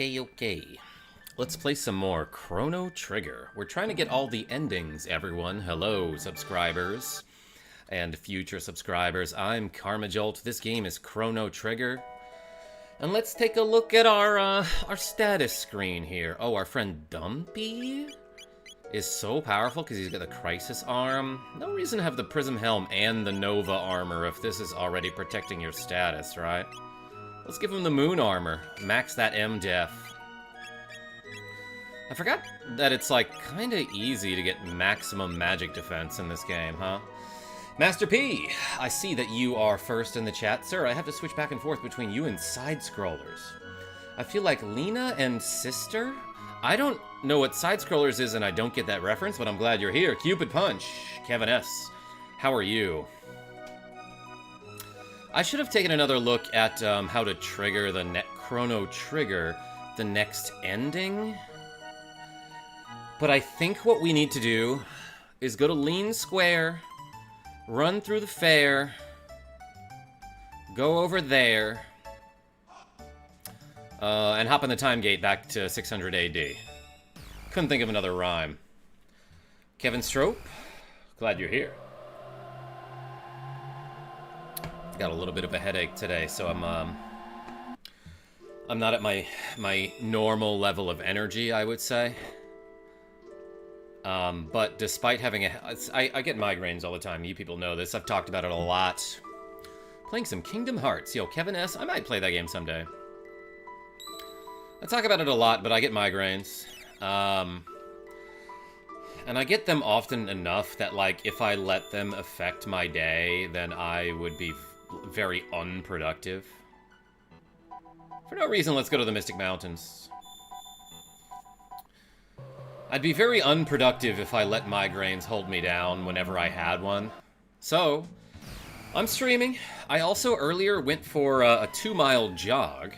Okay. Let's play some more Chrono Trigger. We're trying to get all the endings, everyone. Hello, subscribers and future subscribers. I'm KarmaJolt. This game is Chrono Trigger. And let's take a look at our status screen here. Oh, our friend Dumpy is so powerful because he's got the Crisis Arm. No reason to have the Prism Helm and the Nova Armor if this is already protecting your status, right? Let's give him the Moon Armor. Max that M-Def. I forgot that it's, like, kinda easy to get maximum magic defense in this game, huh? Master P, I see that you are first in the chat. Sir, I have to switch back and forth between you and side-scrollers. I feel like Lena and Sister? I don't know what side-scrollers is, and I don't get that reference, but I'm glad you're here. Cupid Punch, Kevin S. How are you? I should have taken another look at how to trigger the Chrono Trigger, the next ending. But I think what we need to do is go to Lean Square, run through the fair, go over there, and hop on the time gate back to 600 AD. Couldn't think of another rhyme. Kevin Strope, glad you're here. Got a little bit of a headache today, so I'm not at my normal level of energy, I would say. But despite having I get migraines all the time. You people know this. I've talked about it a lot. Playing some Kingdom Hearts. Yo, Kevin S. I might play that game someday. I talk about it a lot, but I get migraines. And I get them often enough that, like, if I let them affect my day, then I would be very unproductive. For no reason, let's go to the Mystic Mountains. I'd be very unproductive if I let migraines hold me down whenever I had one. So, I'm streaming. I also earlier went for a 2-mile jog.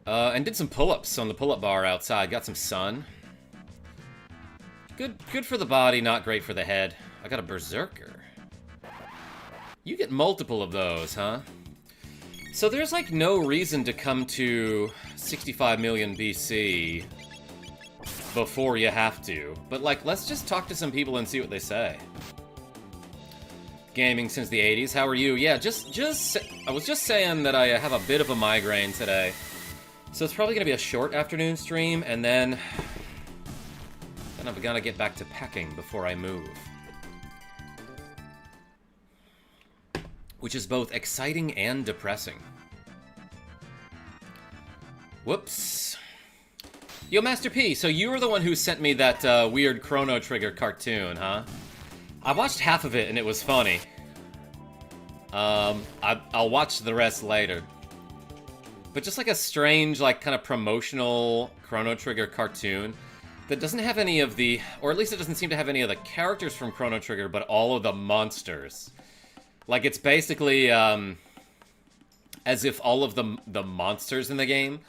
And did some pull-ups on the pull-up bar outside. Got some sun. Good for the body, not great for the head. I got a Berserker. You get multiple of those, huh? So there's, like, no reason to come to 65 million BC before you have to. But, like, let's just talk to some people and see what they say. Gaming since the 80s, how are you? Yeah, I was just saying that I have a bit of a migraine today. So it's probably going to be a short afternoon stream, and then I'm gonna get back to packing before I move. Which is both exciting and depressing. Whoops. Yo, Master P, so you were the one who sent me that weird Chrono Trigger cartoon, huh? I watched half of it and it was funny. I'll watch the rest later. But just like a strange, like, kind of promotional Chrono Trigger cartoon that doesn't have any of the, or at least it doesn't seem to have any of the characters from Chrono Trigger, but all of the monsters. Like, it's basically, as if all of the monsters in the game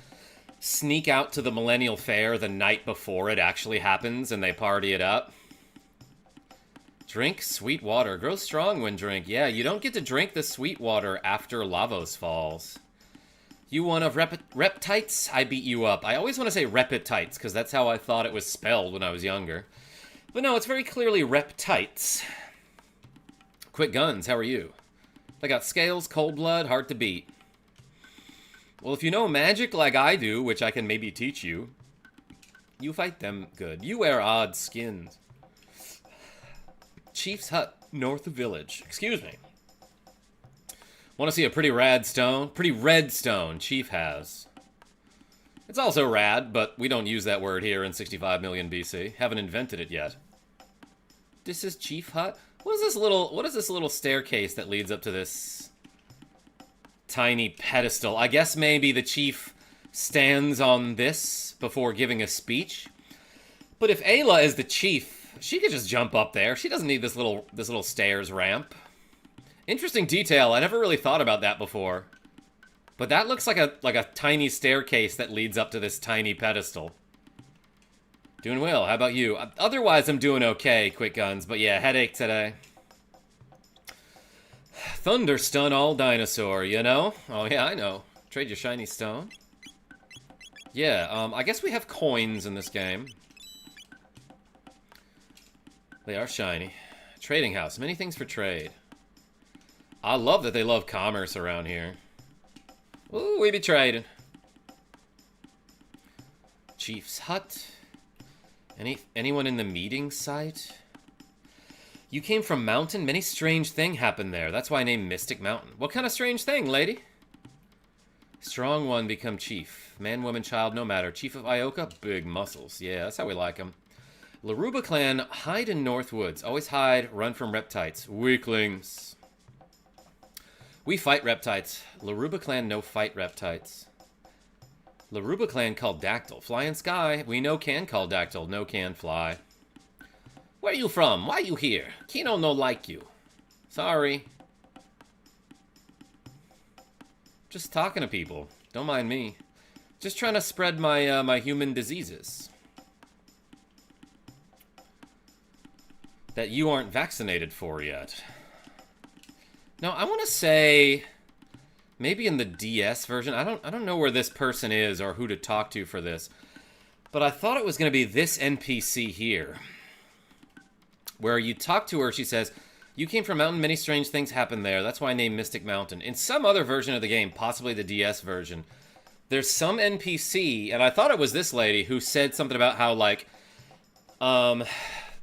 sneak out to the Millennial Fair the night before it actually happens, and they party it up. Drink sweet water. Grow strong when drink. Yeah, you don't get to drink the sweet water after Lavos falls. You one of Reptites? I beat you up. I always want to say Repetites, because that's how I thought it was spelled when I was younger. But no, it's very clearly Reptites. Quick Guns, how are you? I got Scales, Cold Blood, hard to beat. Well, if you know magic like I do, which I can maybe teach you, you fight them good. You wear odd skins. Chief's Hut, north of village. Excuse me. Want to see a pretty rad stone? Pretty red stone Chief has. It's also rad, but we don't use that word here in 65 million BC. Haven't invented it yet. This is Chief Hut? What is this little staircase that leads up to this tiny pedestal? I guess maybe the chief stands on this before giving a speech. But if Ayla is the chief, she could just jump up there. She doesn't need this little stairs ramp. Interesting detail. I never really thought about that before. But that looks like a tiny staircase that leads up to this tiny pedestal. Doing well. How about you? Otherwise, I'm doing okay, Quick Guns. But yeah, headache today. Thunder stun all dinosaur, you know? Oh yeah, I know. Trade your shiny stone. Yeah, I guess we have coins in this game. They are shiny. Trading house. Many things for trade. I love that they love commerce around here. Ooh, we be trading. Chief's hut. Anyone in the meeting site? You came from mountain? Many strange thing happened there. That's why I named Mystic Mountain. What kind of strange thing, lady? Strong one become chief. Man, woman, child, no matter. Chief of Ioka? Big muscles. Yeah, that's how we like him. Laruba clan, hide in Northwoods. Always hide, run from reptites. Weaklings. We fight reptites. Laruba clan, no fight reptites. Laruba clan called Dactyl. Fly in sky. We no can call Dactyl. No can fly. Where you from? Why you here? Kino no like you. Sorry. Just talking to people. Don't mind me. Just trying to spread my my human diseases. That you aren't vaccinated for yet. No, I want to say maybe in the DS version. I don't know where this person is or who to talk to for this. But I thought it was going to be this NPC here. Where you talk to her, she says, "You came from mountain, many strange things happened there. That's why I named Mystic Mountain." In some other version of the game, possibly the DS version, there's some NPC, and I thought it was this lady, who said something about how, like,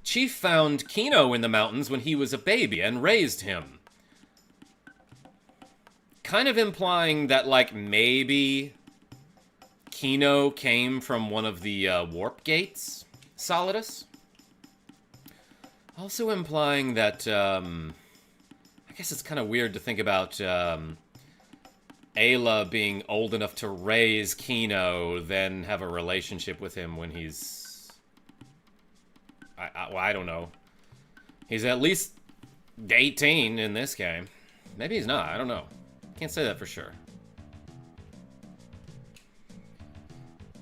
Chief found Kino in the mountains when he was a baby and raised him. Kind of implying that, like, maybe Kino came from one of the warp gates, Solidus. Also implying that, I guess it's kind of weird to think about Ayla being old enough to raise Kino, then have a relationship with him when he's... I don't know. He's at least 18 in this game. Maybe he's not, I don't know. Can't say that for sure.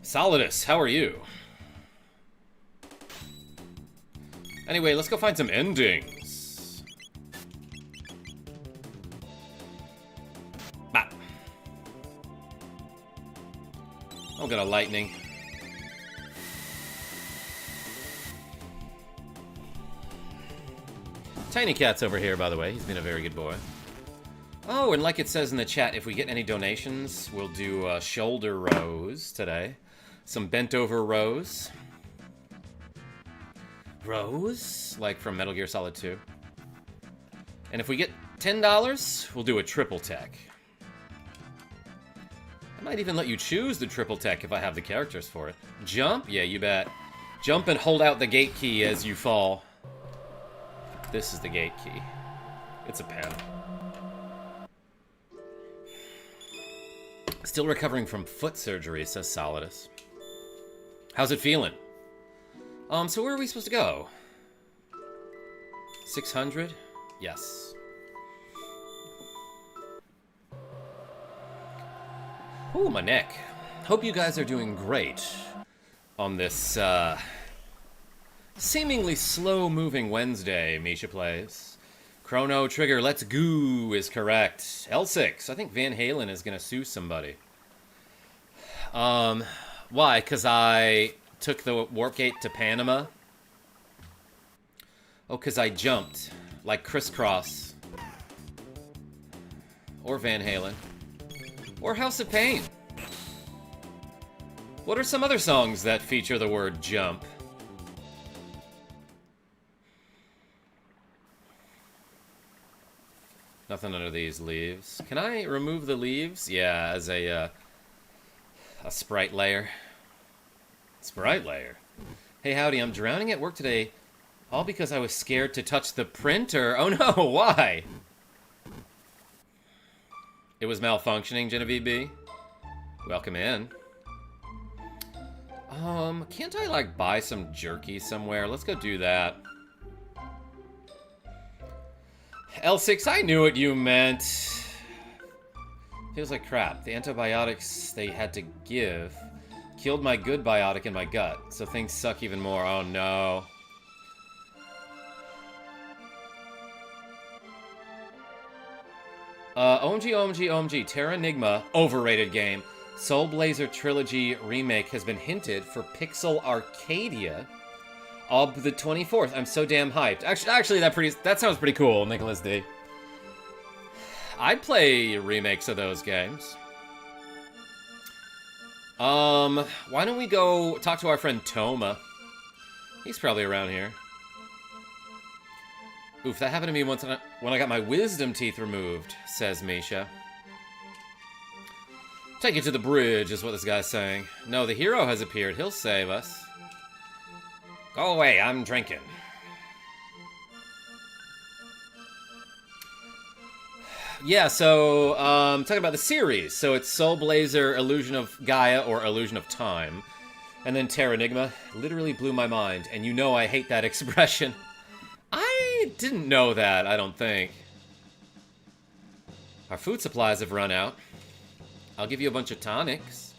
Solidus, how are you? Anyway, let's go find some endings. Bah. Oh, got a lightning. Tiny Cat's over here, by the way. He's been a very good boy. Oh, and like it says in the chat, if we get any donations, we'll do shoulder rows today. Some bent over rows. Rows? Like from Metal Gear Solid 2. And if we get $10, we'll do a triple tech. I might even let you choose the triple tech if I have the characters for it. Jump? Yeah, you bet. Jump and hold out the gate key as you fall. This is the gate key. It's a pen. Still recovering from foot surgery, says Solidus. How's it feeling? So where are we supposed to go? 600? Yes. Ooh, my neck. Hope you guys are doing great on this, seemingly slow-moving Wednesday, Misha plays. Chrono Trigger, let's go is correct. L6, I think Van Halen is gonna sue somebody. Why? Because I took the warp gate to Panama? Oh, because I jumped. Like Crisscross. Or Van Halen. Or House of Pain. What are some other songs that feature the word jump? Nothing under these leaves. Can I remove the leaves? Yeah, as a sprite layer. Sprite layer. Hey, howdy, I'm drowning at work today, all because I was scared to touch the printer. Oh no, why? It was malfunctioning, Genevieve B. Welcome in. Can't I, like, buy some jerky somewhere? Let's go do that. L6, I knew what you meant. Feels like crap. The antibiotics they had to give killed my good biotic in my gut, so things suck even more. Oh no. OMG, OMG, OMG. Terra Enigma, overrated game. Soul Blazer Trilogy Remake has been hinted for Pixel Arcadia of the 24th. I'm so damn hyped. Actually, that sounds pretty cool, Nicholas D. I'd play remakes of those games. Why don't we go talk to our friend Toma? He's probably around here. Oof, that happened to me once when I got my wisdom teeth removed, says Misha. Take you to the bridge, is what this guy's saying. No, the hero has appeared. He'll save us. Go away, I'm drinking. Yeah, so, talking about the series. So it's Soul Blazer, Illusion of Gaia, or Illusion of Time. And then Terranigma. Literally blew my mind, and you know I hate that expression. I didn't know that, I don't think. Our food supplies have run out. I'll give you a bunch of tonics.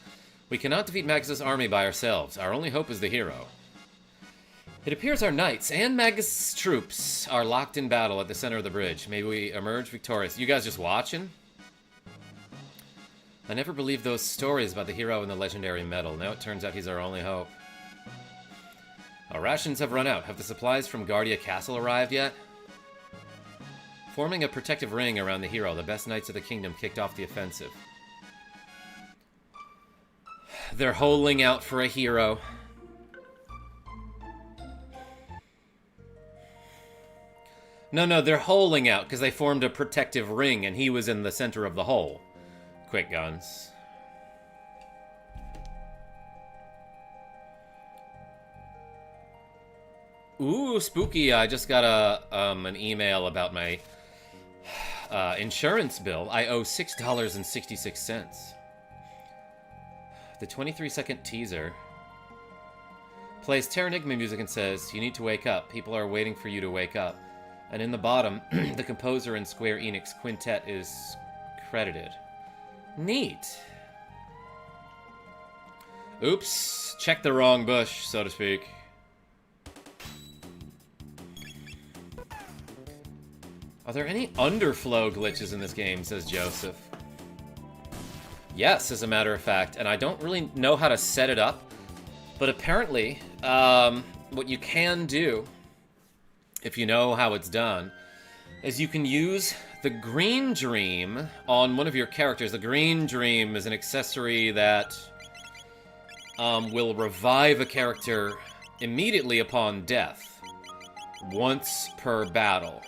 We cannot defeat Magus' army by ourselves. Our only hope is the hero. It appears our knights and Magus' troops are locked in battle at the center of the bridge. Maybe we emerge victorious. You guys just watching? I never believed those stories about the hero and the legendary medal. Now it turns out he's our only hope. Our rations have run out. Have the supplies from Guardia Castle arrived yet? Forming a protective ring around the hero, the best knights of the kingdom kicked off the offensive. They're holding out for a hero. No, they're holding out because they formed a protective ring and he was in the center of the hole. Quick guns. Ooh, spooky. I just got an email about my insurance bill. I owe $6.66. The 23-second teaser plays Terranigma music and says, "You need to wake up. People are waiting for you to wake up." And in the bottom, the composer and Square Enix quintet is credited. Neat. Oops, checked the wrong bush, so to speak. Are there any underflow glitches in this game, says Joseph. Yes, as a matter of fact, and I don't really know how to set it up, but apparently, what you can do, if you know how it's done, is you can use the Green Dream on one of your characters. The Green Dream is an accessory that will revive a character immediately upon death, once per battle.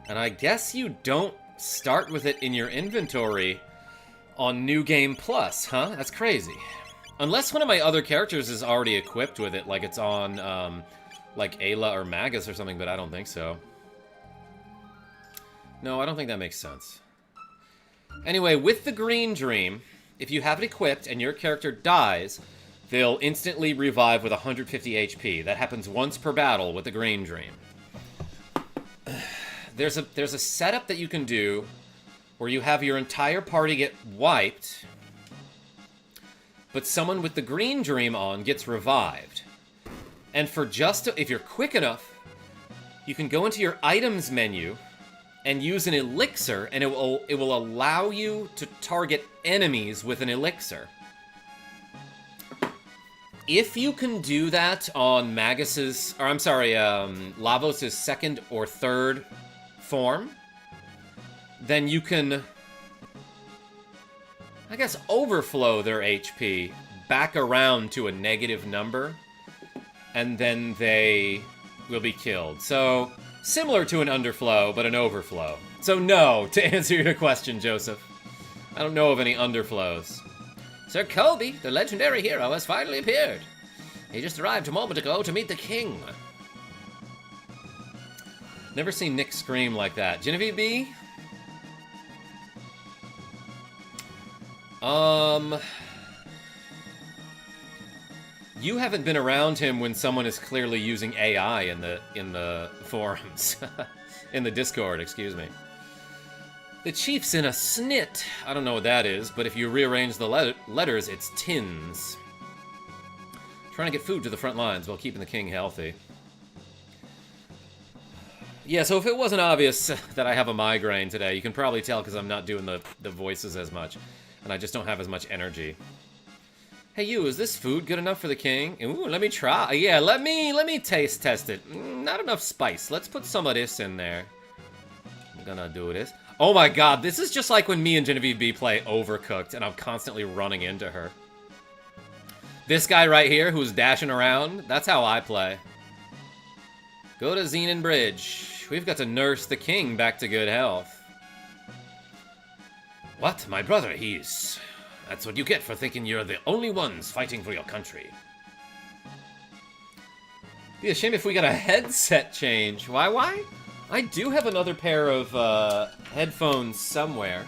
And I guess you don't start with it in your inventory on New Game Plus, huh? That's crazy. Unless one of my other characters is already equipped with it, like it's on, like Ayla or Magus or something, but I don't think so. No, I don't think that makes sense. Anyway, with the Green Dream, if you have it equipped and your character dies, they'll instantly revive with 150 HP. That happens once per battle with the Green Dream. There's a setup that you can do where you have your entire party get wiped, but someone with the Green Dream on gets revived. And for just if you're quick enough, you can go into your items menu and use an elixir, and it will allow you to target enemies with an elixir. If you can do that on Magus's, or I'm sorry, Lavos' second or third form, then you can, I guess, overflow their HP back around to a negative number, and then they will be killed. So, similar to an underflow, but an overflow. So no, to answer your question, Joseph. I don't know of any underflows. Sir Kobe, the legendary hero, has finally appeared. He just arrived a moment ago to meet the king. Never seen Nick scream like that. Genevieve B? You haven't been around him when someone is clearly using AI in the forums. In the Discord, excuse me. The chief's in a snit. I don't know what that is, but if you rearrange the letters, it's tins. Trying to get food to the front lines while keeping the king healthy. Yeah, so if it wasn't obvious that I have a migraine today, you can probably tell because I'm not doing the voices as much. and I just don't have as much energy. Hey you, is this food good enough for the king? Ooh, let me try. Yeah, let me taste test it. Not enough spice. Let's put some of this in there. I'm gonna do this. Oh my god, this is just like when me and Genevieve B play Overcooked, and I'm constantly running into her. This guy right here, who's dashing around, that's how I play. Go to Xenon Bridge. We've got to nurse the king back to good health. What? My brother, he's... That's what you get for thinking you're the only ones fighting for your country. Be a shame if we got a headset change. Why? I do have another pair of headphones somewhere.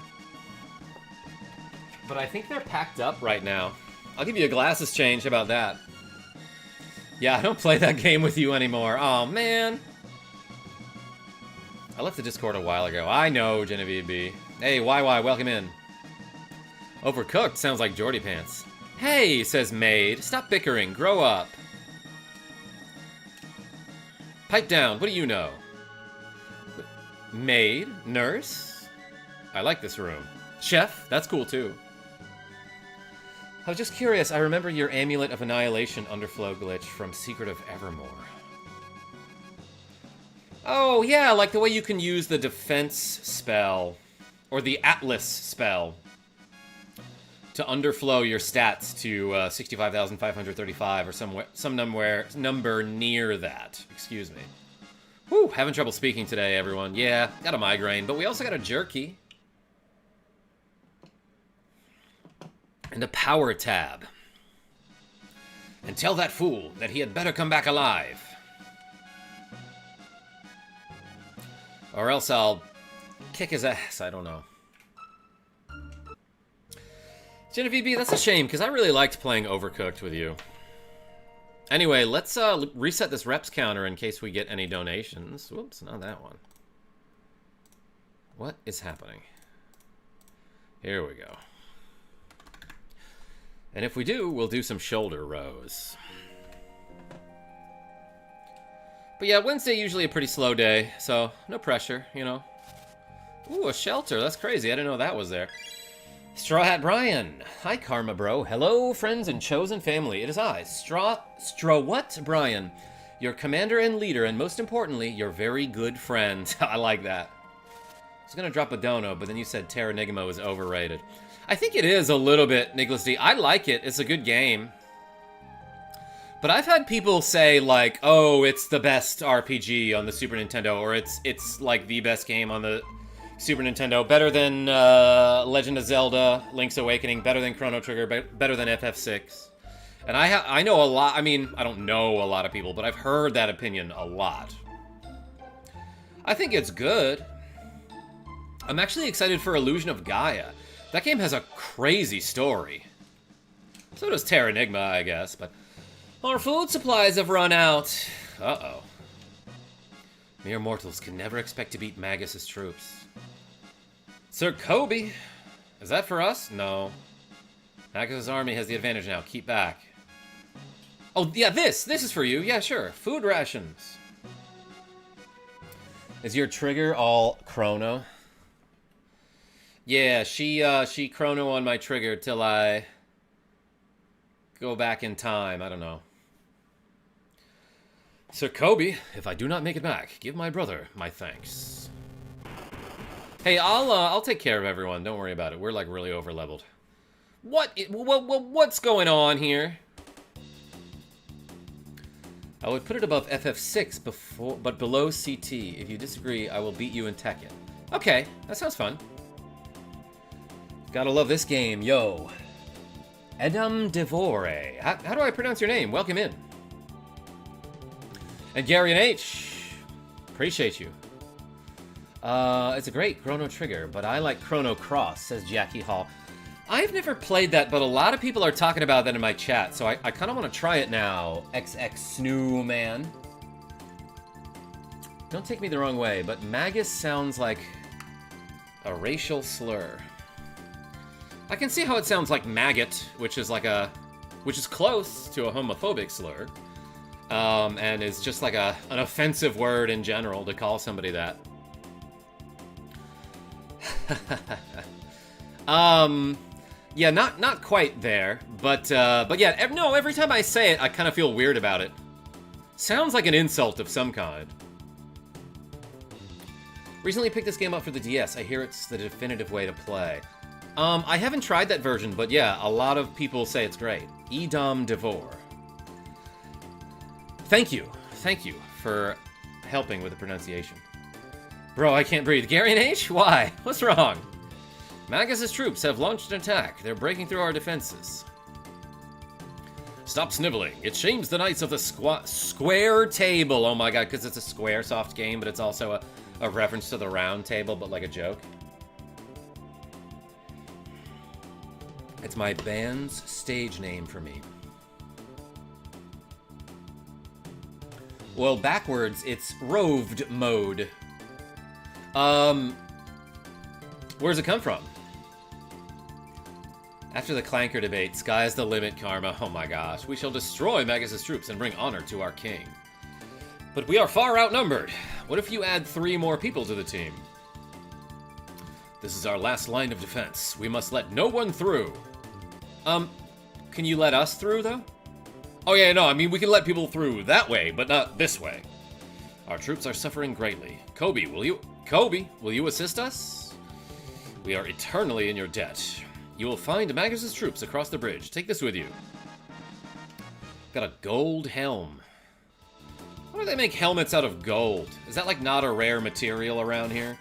But I think they're packed up right now. I'll give you a glasses change, how about that? Yeah, I don't play that game with you anymore. Oh man. I left the Discord a while ago. I know, Genevieve B. Hey, YY, welcome in. Overcooked sounds like Jordy Pants. Hey, says Maid. Stop bickering. Grow up. Pipe down. What do you know? Maid? Nurse? I like this room. Chef? That's cool too. I was just curious. I remember your Amulet of Annihilation underflow glitch from Secret of Evermore. Oh, yeah, like the way you can use the defense spell. Or the Atlas spell. To underflow your stats to 65,535 or some number near that. Excuse me. Whew, having trouble speaking today, everyone. Yeah, got a migraine, but we also got a jerky. And a power tab. And tell that fool that he had better come back alive. Or else I'll kick his ass, I don't know. Genevieve B, that's a shame, because I really liked playing Overcooked with you. Anyway, let's reset this reps counter in case we get any donations. Whoops, not that one. What is happening? Here we go. And if we do, we'll do some shoulder rows. But yeah, Wednesday usually a pretty slow day, so no pressure, you know. Ooh, a shelter, that's crazy, I didn't know that was there. Straw Hat Brian. Hi, Karma Bro. Hello, friends and chosen family. It is I, Straw what, Brian? Your commander and leader, and most importantly, your very good friend. I like that. I was gonna drop a dono, but then you said Terranigma was overrated. I think it is a little bit, Nicholas D. I like it. It's a good game. But I've had people say, like, oh, it's the best RPG on the Super Nintendo, or it's like the best game on the Super Nintendo, better than Legend of Zelda, Link's Awakening, better than Chrono Trigger, better than FF6. And I know a lot, I mean, I don't know a lot of people, but I've heard that opinion a lot. I think it's good. I'm actually excited for Illusion of Gaia. That game has a crazy story. So does Terranigma, I guess, but our food supplies have run out. Uh-oh. Mere mortals can never expect to beat Magus's troops. Sir Kobe, is that for us? No. Magus's army has the advantage now. Keep back. Oh, yeah, this is for you. Yeah, sure. Food rations. Is your trigger all chrono? Yeah, she chrono on my trigger till I go back in time. I don't know. Sir Kobe, if I do not make it back, give my brother my thanks. Hey, I'll take care of everyone. Don't worry about it. We're like really over-leveled. What's going on here? I would put it above FF6 before, but below CT. If you disagree, I will beat you in Tekken. Okay, that sounds fun. Gotta love this game, yo. Edam Devore. How do I pronounce your name? Welcome in. And Gary and H. Appreciate you. It's a great Chrono Trigger, but I like Chrono Cross, says Jackie Hall. I've never played that, but a lot of people are talking about that in my chat, so I kind of want to try it now. XX Snoo Man. Don't take me the wrong way, but Magus sounds like a racial slur. I can see how it sounds like maggot, which is close to a homophobic slur, and is just like an offensive word in general to call somebody that. Yeah, not quite there, but yeah, no, every time I say it, I kind of feel weird about it. Sounds like an insult of some kind. Recently picked this game up for the DS. I hear it's the definitive way to play. I haven't tried that version, but yeah, a lot of people say it's great. Edom Devor. Thank you for helping with the pronunciation. Bro, I can't breathe. Gary and H? Why? What's wrong? Magnus's troops have launched an attack. They're breaking through our defenses. Stop sniveling. It shames the knights of the square table. Oh my god, because it's a Squaresoft game, but it's also a reference to the round table, but like a joke. It's my band's stage name for me. Well, backwards, it's roved mode. Where's it come from? After the Clanker debate, sky's the limit, Karma. Oh my gosh. We shall destroy Magus' troops and bring honor to our king. But we are far outnumbered. What if you add 3 more people to the team? This is our last line of defense. We must let no one through. Can you let us through, though? Oh yeah, no, I mean, we can let people through that way, but not this way. Our troops are suffering greatly. Kobe, will you assist us? We are eternally in your debt. You will find Magus' troops across the bridge. Take this with you. Got a gold helm. Why do they make helmets out of gold? Is that like not a rare material around here?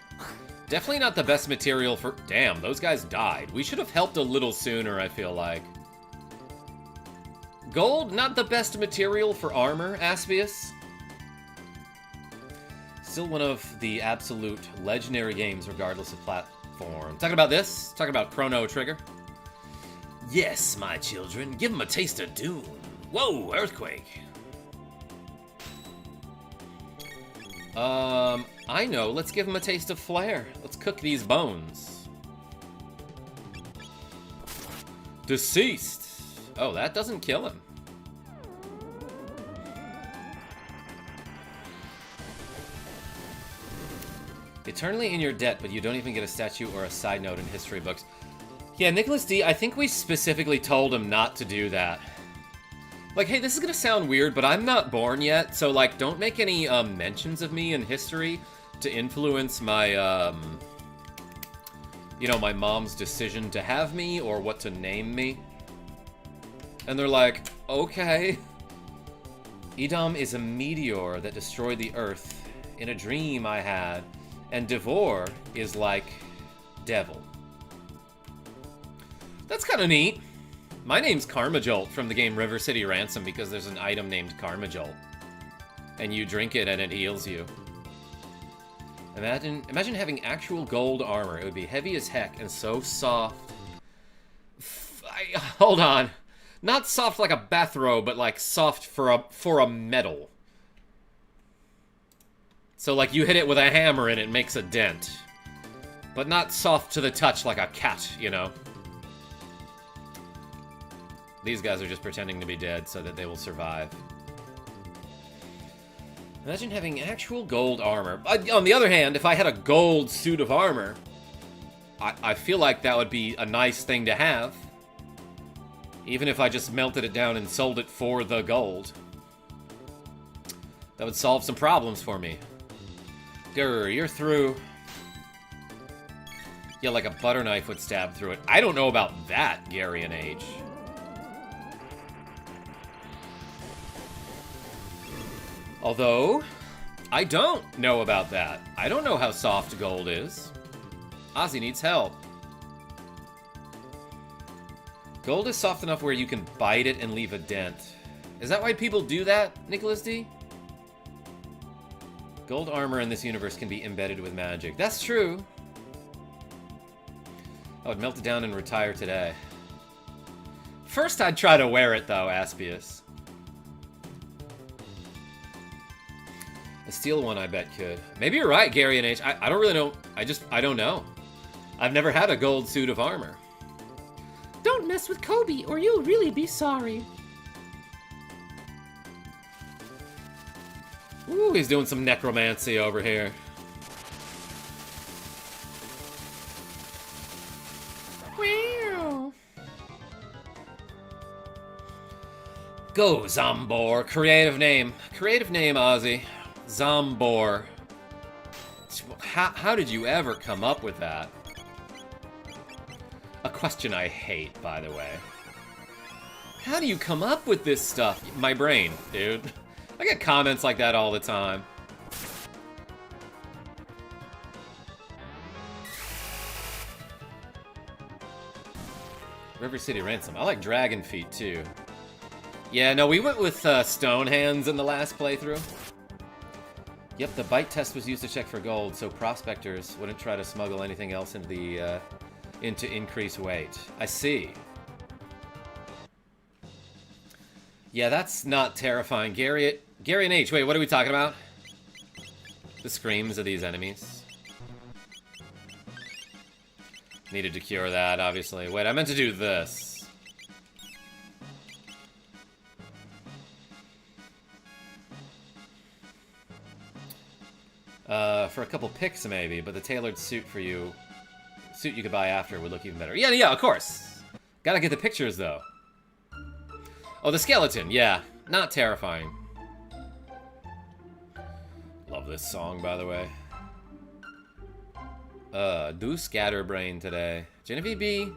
Definitely not the best material for... Damn, those guys died. We should have helped a little sooner, I feel like. Gold, not the best material for armor, Aspius. Still one of the absolute legendary games, regardless of platform. Talking about this? Talking about Chrono Trigger? Yes, my children, give them a taste of doom. Whoa, earthquake. I know. Let's give them a taste of flair. Let's cook these bones. Deceased. Oh, that doesn't kill him. Eternally in your debt, but you don't even get a statue or a side note in history books. Yeah, Nicholas D, I think we specifically told him not to do that. Like, hey, this is gonna sound weird, but I'm not born yet, so, like, don't make any, mentions of me in history to influence my, you know, my mom's decision to have me or what to name me. And they're like, okay. Edom is a meteor that destroyed the Earth in a dream I had, and Devor is like devil. That's kind of neat. My name's KarmaJolt from the game River City Ransom because there's an item named KarmaJolt. And you drink it and it heals you. Imagine having actual gold armor. It would be heavy as heck and so soft. Hold on. Not soft like a bathrobe, but like soft for a metal. So like you hit it with a hammer and it makes a dent. But not soft to the touch like a cat, you know? These guys are just pretending to be dead so that they will survive. Imagine having actual gold armor. On the other hand, if I had a gold suit of armor, I feel like that would be a nice thing to have. Even if I just melted it down and sold it for the gold. That would solve some problems for me. Grr, you're through. Yeah, like a butter knife would stab through it. I don't know about that, Gary and Age. Although, I don't know about that. I don't know how soft gold is. Ozzy needs help. Gold is soft enough where you can bite it and leave a dent. Is that why people do that, Nicholas D? Gold armor in this universe can be embedded with magic. That's true. I would melt it down and retire today. First I'd try to wear it though, Aspius. A steel one, I bet, could. Maybe you're right, Gary and H. I don't really know. I don't know. I've never had a gold suit of armor. Don't mess with Kobe, or you'll really be sorry. Ooh, he's doing some necromancy over here. Wow. Go, Zombor. Creative name. Creative name, Ozzy. Zombor. How did you ever come up with that? A question I hate, by the way. How do you come up with this stuff? My brain, dude. I get comments like that all the time. River City Ransom. I like Dragon Feet, too. Yeah, no, we went with Stone Hands in the last playthrough. Yep, the bite test was used to check for gold, so prospectors wouldn't try to smuggle anything else into the into increased weight. I see. Yeah, that's not terrifying. Gary and H, wait, what are we talking about? The screams of these enemies. Needed to cure that, obviously. Wait, I meant to do this. For a couple picks, maybe, but the tailored suit you could buy after would look even better. Yeah, of course. Gotta get the pictures, though. Oh, the skeleton, yeah. Not terrifying. Love this song, by the way. Do Scatterbrain today. Genevieve B?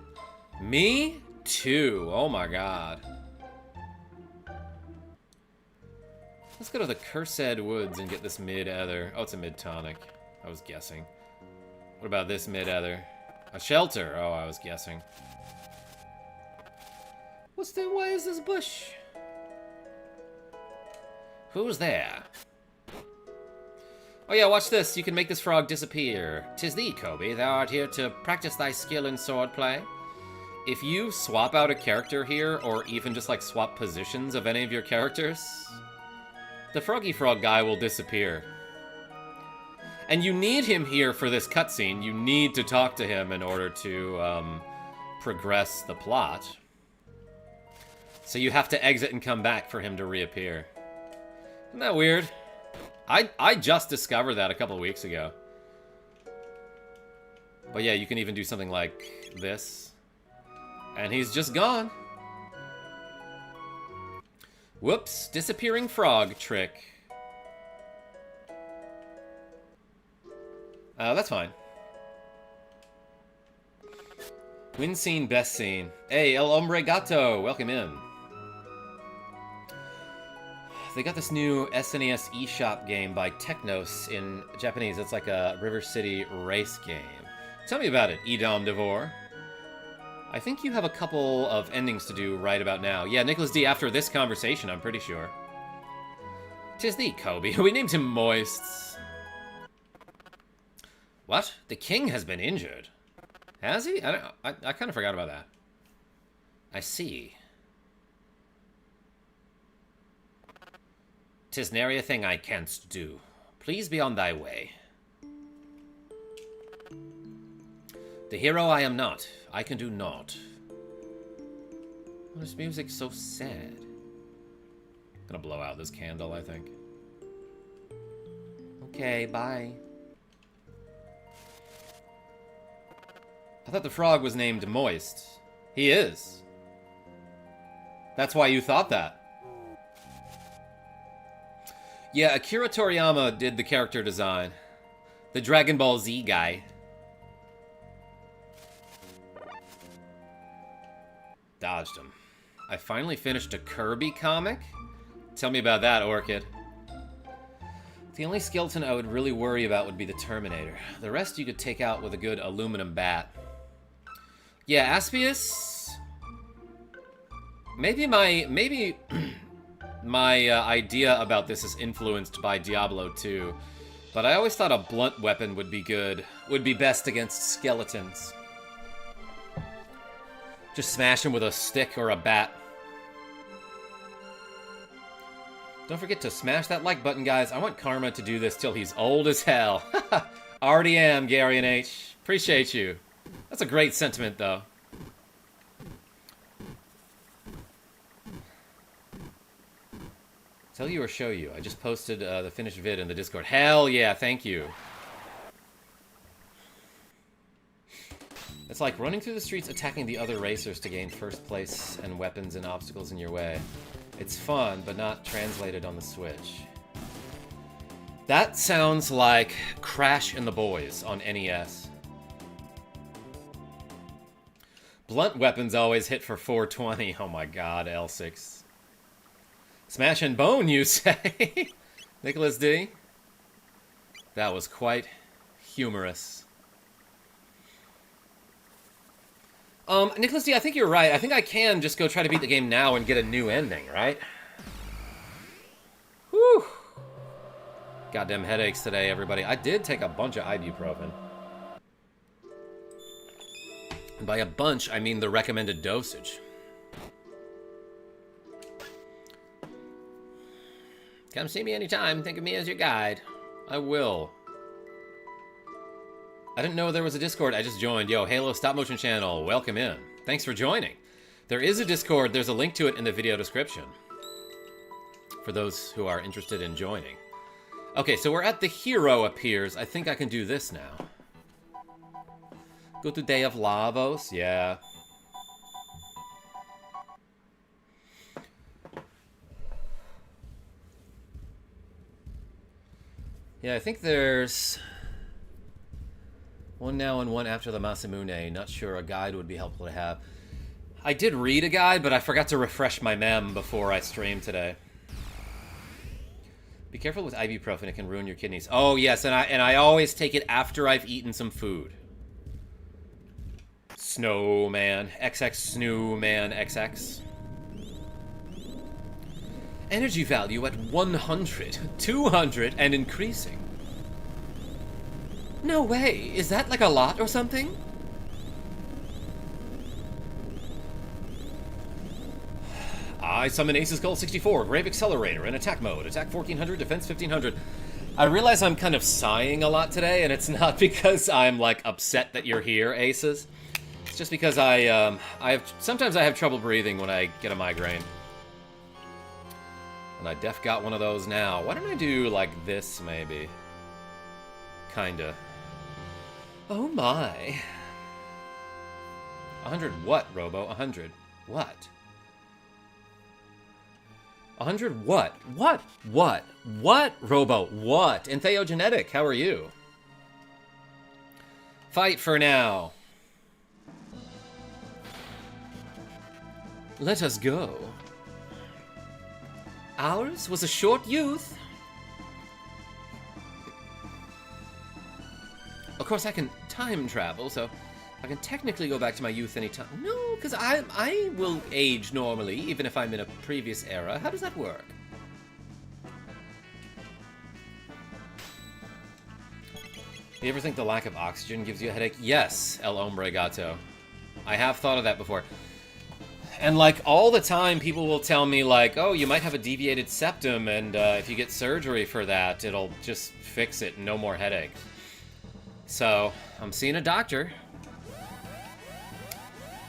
Me? Too. Oh my god. Let's go to the Cursed Woods and get this mid-ether. Oh, it's a mid-tonic. I was guessing. What about this mid-ether? A shelter. Oh, I was guessing. Why is this bush? Who's there? Oh yeah, watch this. You can make this frog disappear. 'Tis thee, Kobe. Thou art here to practice thy skill in swordplay. If you swap out a character here, or even just like swap positions of any of your characters, the Froggy Frog guy will disappear. And you need him here for this cutscene. You need to talk to him in order to progress the plot. So you have to exit and come back for him to reappear. Isn't that weird? I just discovered that a couple of weeks ago. But yeah, you can even do something like this. And he's just gone. Whoops, disappearing frog trick. That's fine. Win scene, best scene. Hey, El Hombre Gato, welcome in. They got this new SNES eShop game by Technos in Japanese. It's like a River City race game. Tell me about it, Edom Devore. I think you have a couple of endings to do right about now. Yeah, Nicholas D, after this conversation, I'm pretty sure. 'Tis thee, Kobe. We named him Moists. What? The king has been injured. Has he? I kind of forgot about that. I see. 'Tis nary a thing I canst do. Please be on thy way. The hero I am not. I can do naught. Oh, this music's so sad. I'm gonna blow out this candle, I think. Okay, bye. I thought the frog was named Moist. He is. That's why you thought that. Yeah, Akira Toriyama did the character design. The Dragon Ball Z guy. Dodged him. I finally finished a Kirby comic? Tell me about that, Orchid. The only skeleton I would really worry about would be the Terminator. The rest you could take out with a good aluminum bat. Yeah, Aspius... Maybe my idea about this is influenced by Diablo 2, but I always thought a blunt weapon would be good, would be best against skeletons. Just smash him with a stick or a bat. Don't forget to smash that like button, guys. I want Karma to do this till he's old as hell. Already am, Gary and H. Appreciate you. That's a great sentiment, though. Tell you or show you. I just posted the finished vid in the Discord. Hell yeah, thank you. It's like running through the streets attacking the other racers to gain first place and weapons and obstacles in your way. It's fun, but not translated on the Switch. That sounds like Crash and the Boys on NES. Blunt weapons always hit for 420. Oh my god, L6. Smash and bone, you say? Nicholas D? That was quite humorous. Nicholas D, I think you're right. I think I can just go try to beat the game now and get a new ending, right? Whew. Goddamn headaches today, everybody. I did take a bunch of ibuprofen. And by a bunch, I mean the recommended dosage. Come see me anytime. Think of me as your guide. I will. I didn't know there was a Discord. I just joined. Yo, Halo Stop Motion Channel. Welcome in. Thanks for joining. There is a Discord. There's a link to it in the video description. For those who are interested in joining. Okay, so we're at the hero appears. I think I can do this now. Go to Day of Lavos. Yeah. Yeah, I think there's one now and one after the Masamune. Not sure, a guide would be helpful to have. I did read a guide, but I forgot to refresh my mem before I streamed today. Be careful with ibuprofen, it can ruin your kidneys. Oh yes, and I always take it after I've eaten some food. Snowman, XX Snowman XX. Energy value at 100, 200, and increasing. No way, is that like a lot or something? I summon Ace's Skull 64, Grave Accelerator, in attack mode. Attack 1400, defense 1500. I realize I'm kind of sighing a lot today, and it's not because I'm, like, upset that you're here, Aces. It's just because sometimes I have trouble breathing when I get a migraine. And I def got one of those now. Why don't I do, like, this, maybe? Kinda. Oh my. 100 what, Robo? 100 what? 100 what? What? What? What, Robo? What? And Theogenetic, how are you? Fight for now. Let us go. Ours was a short youth. Of course, I can time travel, so I can technically go back to my youth anytime. No, because I will age normally, even if I'm in a previous era. How does that work? You ever think the lack of oxygen gives you a headache? Yes, El Hombre Gato. I have thought of that before. And, like, all the time, people will tell me, like, oh, you might have a deviated septum, and if you get surgery for that, it'll just fix it, no more headaches. So, I'm seeing a doctor.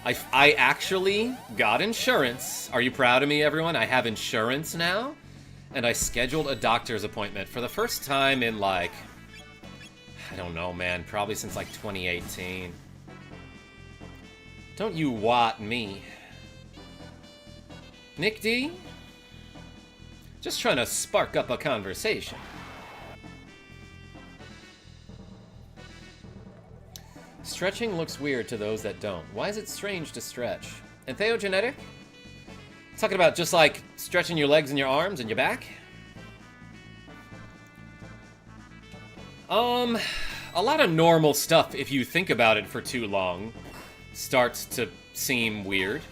I actually got insurance. Are you proud of me, everyone? I have insurance now, and I scheduled a doctor's appointment for the first time in, like, I don't know, man, probably since, like, 2018. Don't you watt me. Nick D? Just trying to spark up a conversation. Stretching looks weird to those that don't. Why is it strange to stretch? And Theogenetic? Talking about just like stretching your legs and your arms and your back? A lot of normal stuff, if you think about it for too long, starts to seem weird.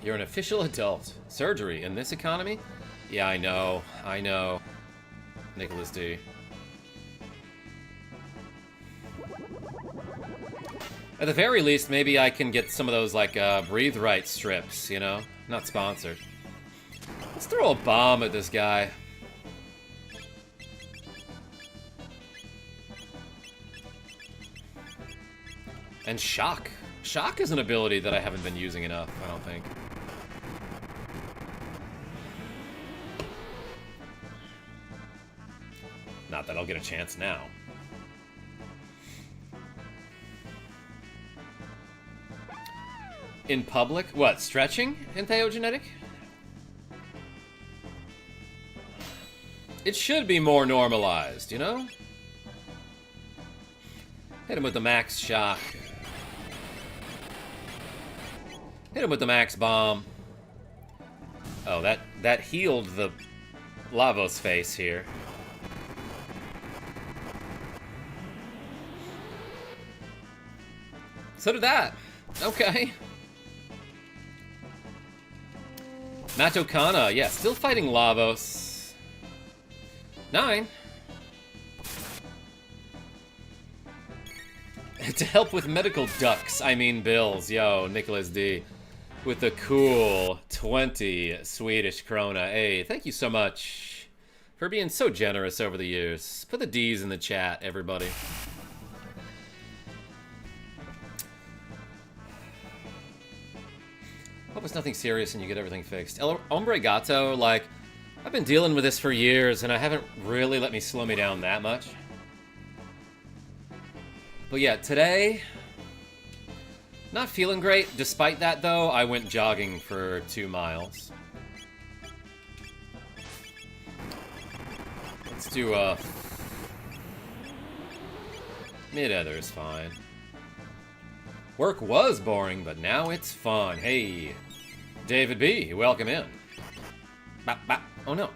You're an official adult. Surgery in this economy? Yeah, I know. I know. Nicholas D. At the very least, maybe I can get some of those, like, Breathe Right strips, you know? Not sponsored. Let's throw a bomb at this guy. And Shock. Shock is an ability that I haven't been using enough, I don't think. Not that I'll get a chance now. In public? What, stretching in Theogenetic? It should be more normalized, you know? Hit him with the max shock. Hit him with the max bomb. Oh, that healed the Lavos face here. So did that. Okay. Matokana, yeah, still fighting Lavos. 9. To help with medical ducks, I mean bills. Yo, Nicholas D. With the cool 20 Swedish krona. Hey, thank you so much for being so generous over the years. Put the D's in the chat, everybody. Hope it's nothing serious and you get everything fixed. El Hombre Gato, like, I've been dealing with this for years and I haven't really let me slow me down that much. But yeah, today, not feeling great. Despite that, though, I went jogging for 2 miles. Let's do mid-ether is fine. Work was boring, but now it's fun. Hey, David B., welcome in. Bop, bop. Oh no.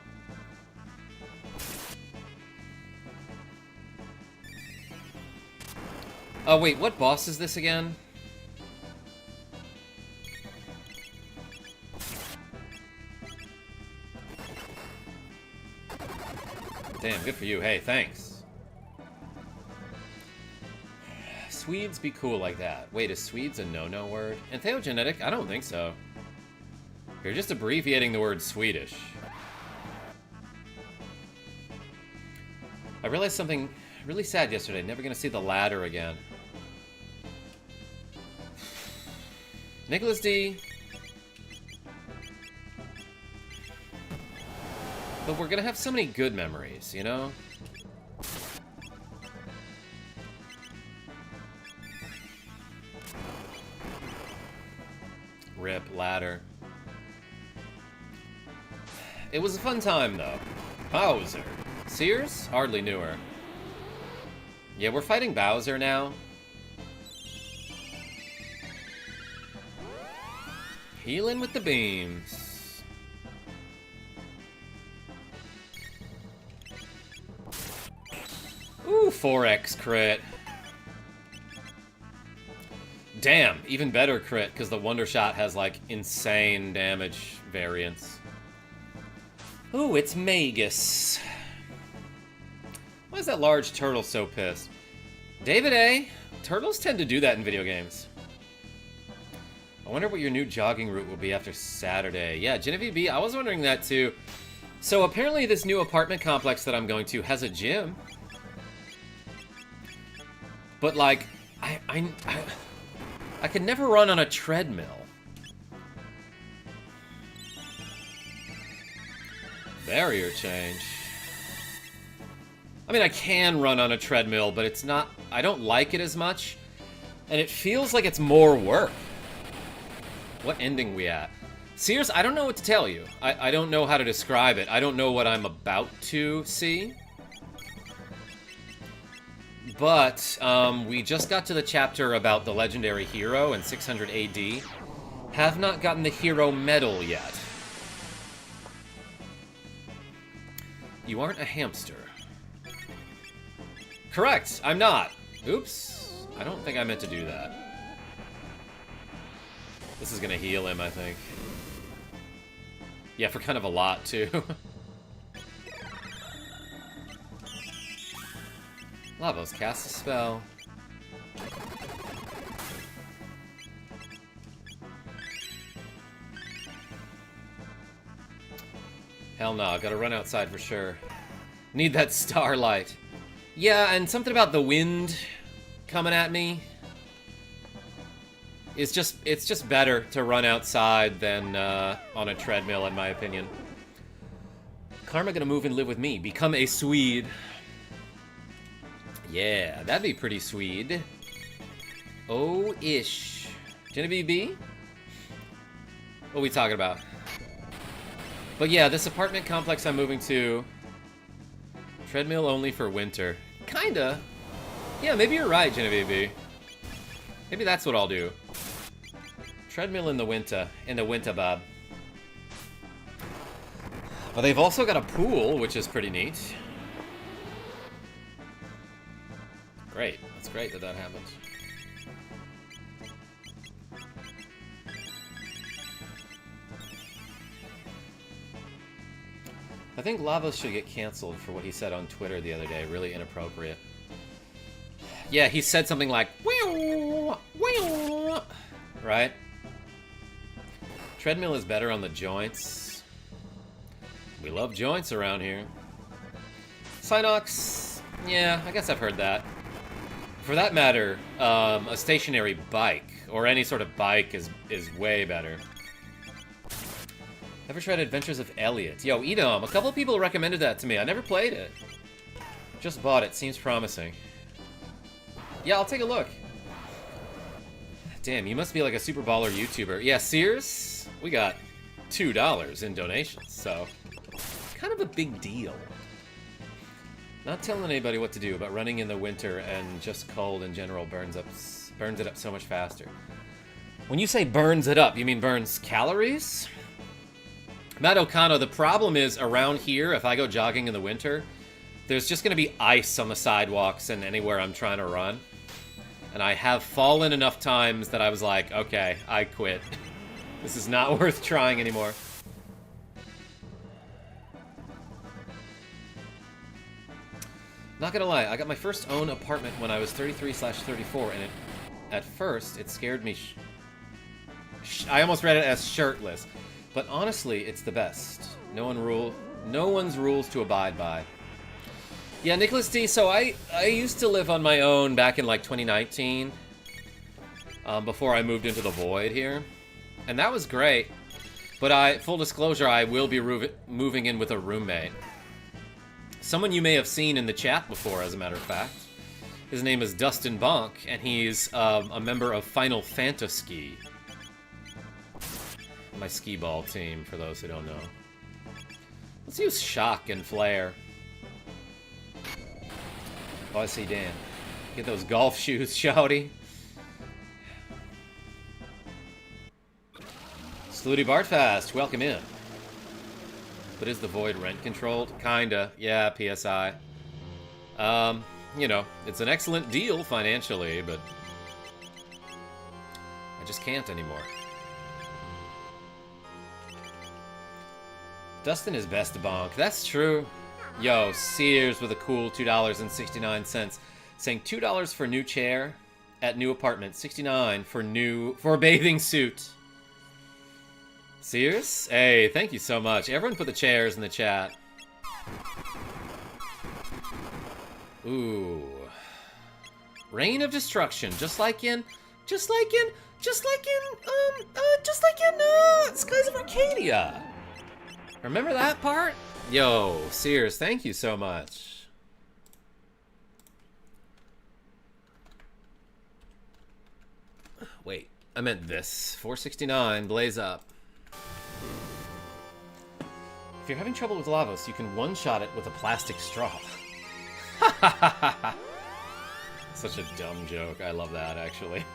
Oh wait, what boss is this again? Damn, good for you. Hey, thanks. Swedes be cool like that. Wait, is Swedes a no-no word? In Theogenetic? I don't think so. You're just abbreviating the word Swedish. I realized something really sad yesterday. Never gonna see the ladder again. Nicholas D. But we're gonna have so many good memories, you know? Rip, ladder. It was a fun time, though. Bowser. Sears? Hardly knew her. Yeah, we're fighting Bowser now. Healing with the beams. Ooh, 4x crit. Damn, even better crit, because the Wonder Shot has, like, insane damage variance. Ooh, it's Magus. Why is that large turtle so pissed? David A., turtles tend to do that in video games. I wonder what your new jogging route will be after Saturday. Yeah, Genevieve B., I was wondering that too. So apparently this new apartment complex that I'm going to has a gym. But, like, I could never run on a treadmill. Barrier change. I mean, I can run on a treadmill, but it's not... I don't like it as much. And it feels like it's more work. What ending we at? Sears, I don't know what to tell you. I don't know how to describe it. I don't know what I'm about to see. But we just got to the chapter about the legendary hero in 600 AD. Have not gotten the hero medal yet. You aren't a hamster. Correct, I'm not. Oops. I don't think I meant to do that. This is gonna heal him, I think. Yeah, for kind of a lot, too. Lavos cast a spell. Hell no, gotta run outside for sure. Need that starlight. Yeah, and something about the wind coming at me. It's just better to run outside than on a treadmill, in my opinion. Karma gonna move and live with me. Become a Swede. Yeah, that'd be pretty Swede. Oh-ish. Genevieve B? What are we talking about? But yeah, this apartment complex I'm moving to... Treadmill only for winter. Kinda. Yeah, maybe you're right, Genevieve. Maybe that's what I'll do. Treadmill in the winter. In the winter, Bob. But they've also got a pool, which is pretty neat. Great. It's great that that happens. I think Lavos should get canceled for what he said on Twitter the other day. Really inappropriate. Yeah, he said something like, "Whew, whew," right? Treadmill is better on the joints. We love joints around here. Synox, yeah, I guess I've heard that. For that matter, a stationary bike, or any sort of bike, is way better. Ever tried Adventures of Elliot? Yo, Edom, a couple people recommended that to me. I never played it. Just bought it. Seems promising. Yeah, I'll take a look. Damn, you must be like a super baller YouTuber. Yeah, Sears, we got $2 in donations, so kind of a big deal. Not telling anybody what to do, but running in the winter and just cold in general burns it up so much faster. When you say burns it up, you mean burns calories? Matt O'Connor, the problem is around here, if I go jogging in the winter, there's just going to be ice on the sidewalks and anywhere I'm trying to run. And I have fallen enough times that I was like, okay, I quit. This is not worth trying anymore. Not gonna lie, I got my first own apartment when I was 33/34, and at first, it scared me. I almost read it as shirtless. But honestly, it's the best. No one's rules to abide by. Yeah, Nicholas D, so I used to live on my own back in like 2019. Before I moved into the void here. And that was great. But full disclosure, I will be moving in with a roommate. Someone you may have seen in the chat before, as a matter of fact. His name is Dustin Bonk, and he's a member of Final Fantasy. My skee ball team, for those who don't know. Let's use Shock and Flare. Oh, I see Dan. Get those golf shoes, shouty. Slooty Bartfast, welcome in. But is the void rent controlled? Kinda. Yeah, PSI. You know, it's an excellent deal financially, but I just can't anymore. Dustin is best to bonk. That's true. Yo, Sears with a cool $2.69. Saying $2 for new chair at new apartment. $69 for a bathing suit. Sears? Hey, thank you so much. Everyone put the chairs in the chat. Ooh. Reign of Destruction. Just like in Skies of Arcadia. Remember that part? Yo, Sears, thank you so much. Wait, I meant this. 469, blaze up. If you're having trouble with Lavos, you can one-shot it with a plastic straw. Such a dumb joke. I love that, actually.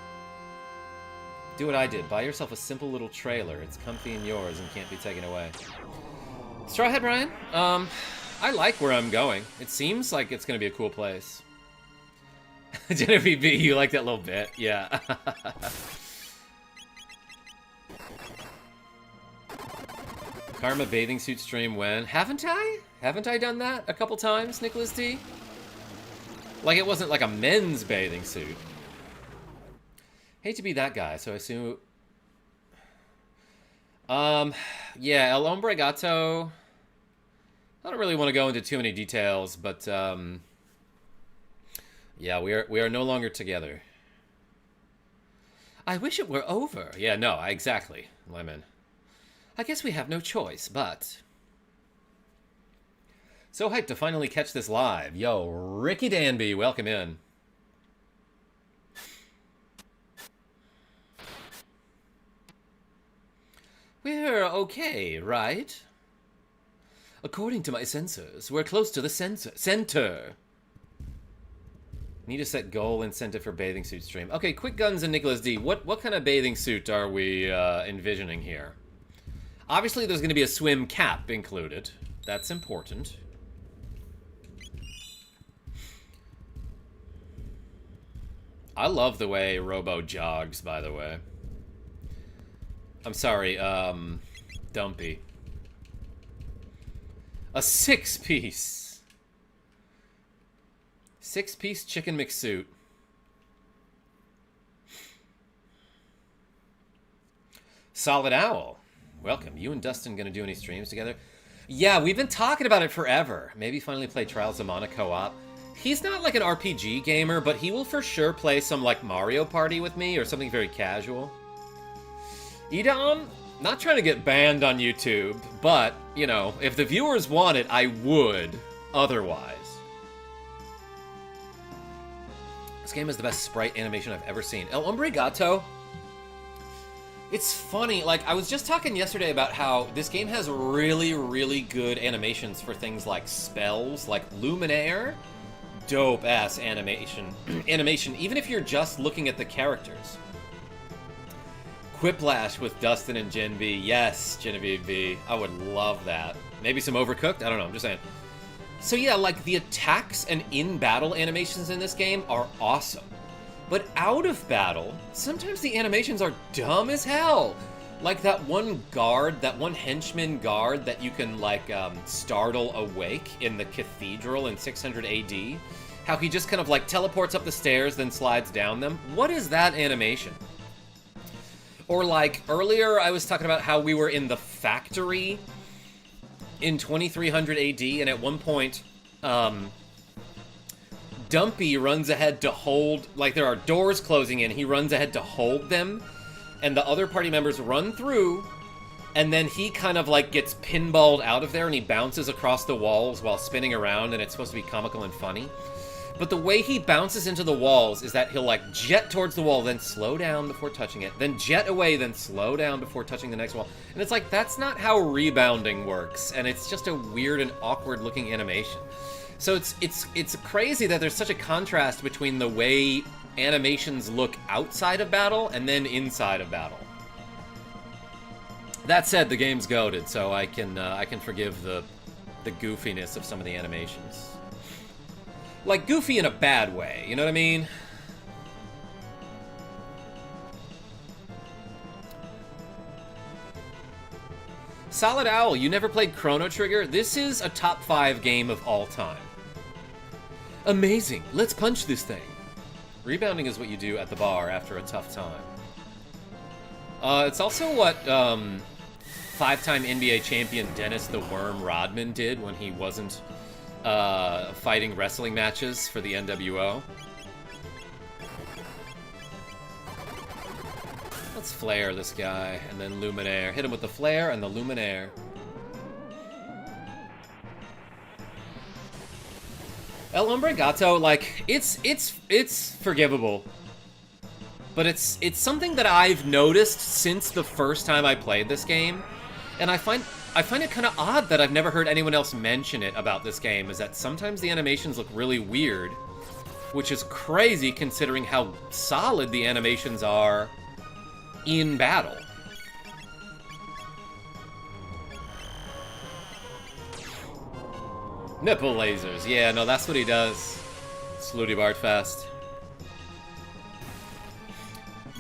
Do what I did. Buy yourself a simple little trailer. It's comfy and yours and can't be taken away. Strawhead Ryan, I like where I'm going. It seems like it's going to be a cool place. Genevieve B, you like that little bit? Yeah. Karma bathing suit stream when? Haven't I? Haven't I done that a couple times, Nicholas D? Like it wasn't like a men's bathing suit. Hate to be that guy, so I assume... yeah, El Hombre Gato. I don't really want to go into too many details, but, yeah, we are no longer together. I wish it were over. Yeah, no, exactly, Lemon. I guess we have no choice, but... So hyped to finally catch this live. Yo, Ricky Danby, welcome in. We we're okay, right? According to my sensors, we're close to the center. Need to set goal incentive for bathing suit stream. Okay, Quick Guns and Nicholas D. What kind of bathing suit are we envisioning here? Obviously, there's going to be a swim cap included. That's important. I love the way Robo jogs, by the way. I'm sorry, Dumpy. A 6-piece. 6-piece chicken McSuit. Solid Owl. Welcome. You and Dustin gonna do any streams together? Yeah, we've been talking about it forever. Maybe finally play Trials of Mana co-op. He's not like an RPG gamer, but he will for sure play some like Mario Party with me or something very casual. Edom, not trying to get banned on YouTube, but, you know, if the viewers want it, I would otherwise. This game is the best sprite animation I've ever seen. El Hombre Gato. It's funny, like, I was just talking yesterday about how this game has really, really good animations for things like spells, like Luminaire. Dope-ass animation, even if you're just looking at the characters. Quiplash with Dustin and Gen V. Yes, Genevieve V. I would love that. Maybe some Overcooked? I don't know, I'm just saying. So yeah, like, the attacks and in-battle animations in this game are awesome. But out of battle, sometimes the animations are dumb as hell. Like that one guard, that one henchman guard that you can, like, startle awake in the cathedral in 600 AD. How he just kind of, like, teleports up the stairs, then slides down them. What is that animation? Or, like, earlier I was talking about how we were in the factory in 2300 AD, and at one point, Dumpy runs ahead to hold, like, there are doors closing in, he runs ahead to hold them, and the other party members run through, and then he kind of, like, gets pinballed out of there, and he bounces across the walls while spinning around, and it's supposed to be comical and funny. But the way he bounces into the walls is that he'll, like, jet towards the wall, then slow down before touching it, then jet away, then slow down before touching the next wall. And it's like, that's not how rebounding works, and it's just a weird and awkward-looking animation. So it's crazy that there's such a contrast between the way animations look outside of battle and then inside of battle. That said, the game's goated, so I can forgive the goofiness of some of the animations. Like, goofy in a bad way, you know what I mean? Solid Owl, you never played Chrono Trigger? This is a top 5 game of all time. Amazing, let's punch this thing. Rebounding is what you do at the bar after a tough time. It's also what 5-time NBA champion Dennis the Worm Rodman did when he wasn't fighting wrestling matches for the NWO. Let's flare this guy, and then Luminaire. Hit him with the flare and the Luminaire. El Hombre Gato, like, it's forgivable. But it's something that I've noticed since the first time I played this game, and I find it kind of odd that I've never heard anyone else mention it about this game, is that sometimes the animations look really weird, which is crazy considering how solid the animations are in battle. Nipple lasers. Yeah, no, that's what he does. Slooty Bartfast.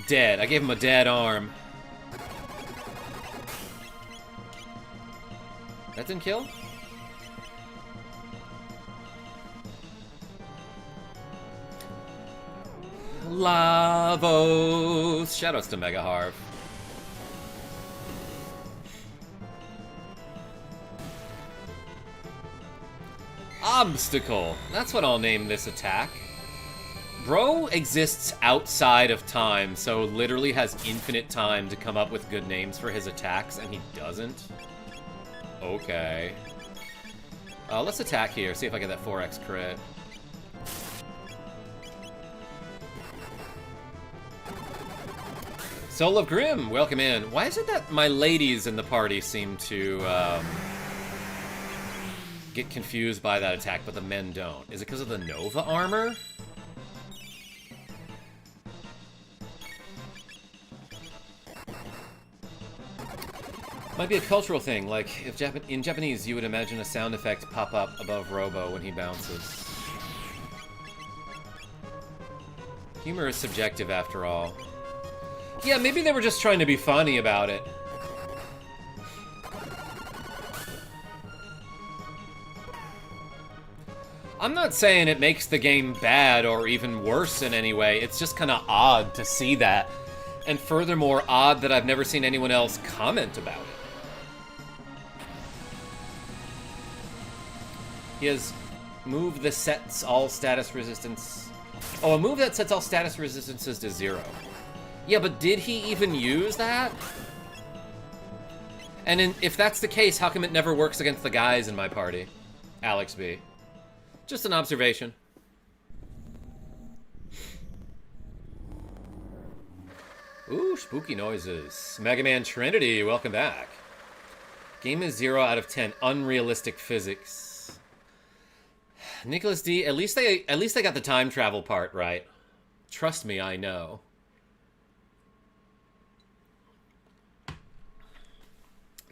Dead. I gave him a dead arm. That didn't kill? Lavos. Shoutouts to Mega Harv. Obstacle. That's what I'll name this attack. Bro exists outside of time, so literally has infinite time to come up with good names for his attacks, and he doesn't. Okay. Let's attack here, see if I get that 4x crit. Soul of Grim, welcome in. Why is it that my ladies in the party seem to get confused by that attack, but the men don't? Is it because of the Nova armor? Might be a cultural thing, like if in Japanese you would imagine a sound effect pop up above Robo when he bounces. Humor is subjective after all. Yeah, maybe they were just trying to be funny about it. I'm not saying it makes the game bad or even worse in any way, it's just kind of odd to see that. And furthermore, odd that I've never seen anyone else comment about it. He has move that sets all status resistance. Oh, a move that sets all status resistances to 0. Yeah, but did he even use that? And if that's the case, how come it never works against the guys in my party? Alex B. Just an observation. Ooh, spooky noises. Mega Man Trinity, welcome back. Game is 0 out of 10. Unrealistic physics. Nicholas D, at least they got the time travel part right. Trust me, I know.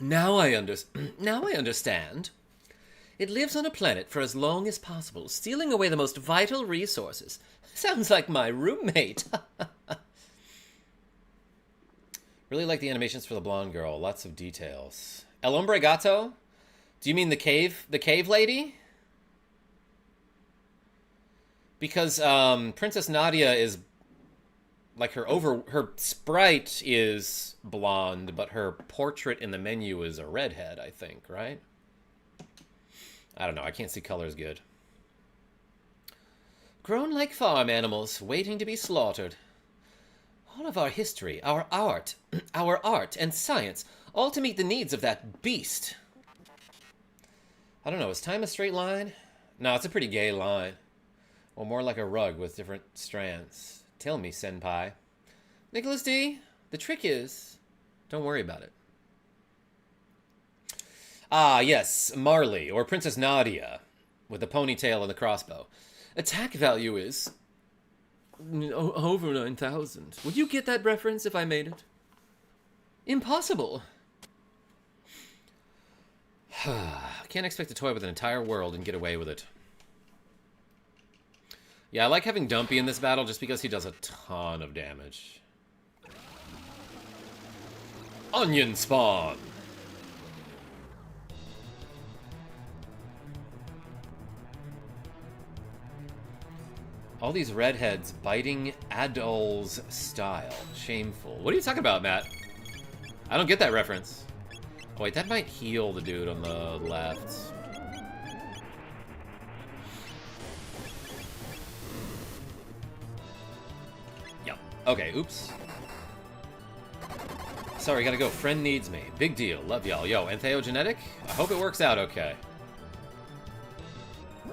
Now I understand. It lives on a planet for as long as possible, stealing away the most vital resources. Sounds like my roommate. Really like the animations for the blonde girl. Lots of details. El Hombre Gato? Do you mean the cave lady? Because Princess Nadia is like her sprite is blonde, but her portrait in the menu is a redhead, I think, right? I don't know, I can't see colors good. Grown like farm animals, waiting to be slaughtered. All of our history, our art and science, all to meet the needs of that beast. I don't know, is time a straight line? No, it's a pretty gay line. Or more like a rug with different strands. Tell me, senpai. Nicholas D, the trick is, don't worry about it. Ah, yes, Marley, or Princess Nadia, with the ponytail and the crossbow. Attack value is over 9,000. Would you get that reference if I made it? Impossible. Can't expect to toy with an entire world and get away with it. Yeah, I like having Dumpy in this battle just because he does a ton of damage. Onion spawn! All these redheads biting Adol's style. Shameful. What are you talking about, Matt? I don't get that reference. Oh, wait, that might heal the dude on the left. Okay, oops. Sorry, gotta go. Friend needs me. Big deal. Love y'all. Yo, Entheogenetic? I hope it works out okay.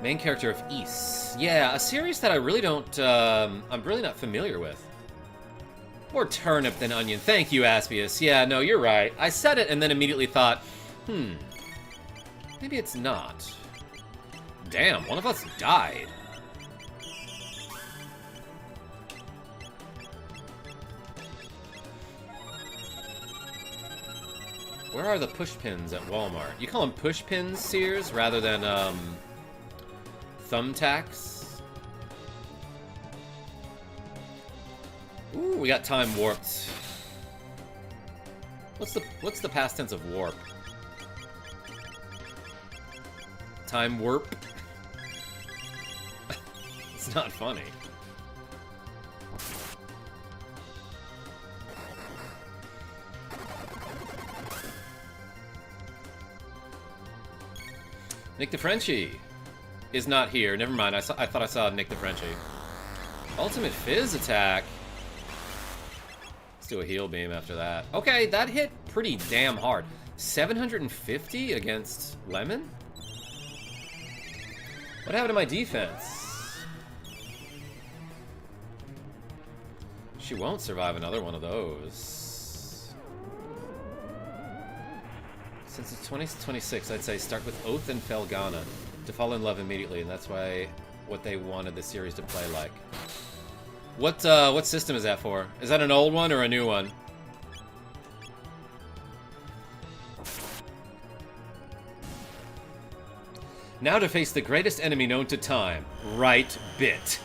Main character of Ys. Yeah, a series that I really don't, I'm really not familiar with. More turnip than onion. Thank you, Aspius. Yeah, no, you're right. I said it and then immediately thought, maybe it's not. Damn, one of us died. Where are the push pins at Walmart? You call them push pins, Sears, rather than, thumbtacks? Ooh, we got time warped. What's the past tense of warp? Time warp? It's not funny. Nick the Frenchie is not here. Never mind. I thought I saw Nick the Frenchie. Ultimate Fizz attack. Let's do a heal beam after that. Okay, that hit pretty damn hard. 750 against Lemon? What happened to my defense? She won't survive another one of those. Since it's 2026, I'd say start with Oath and Felghana to fall in love immediately, and that's why what they wanted the series to play like. What system is that for? Is that an old one or a new one? Now to face the greatest enemy known to time, right bit.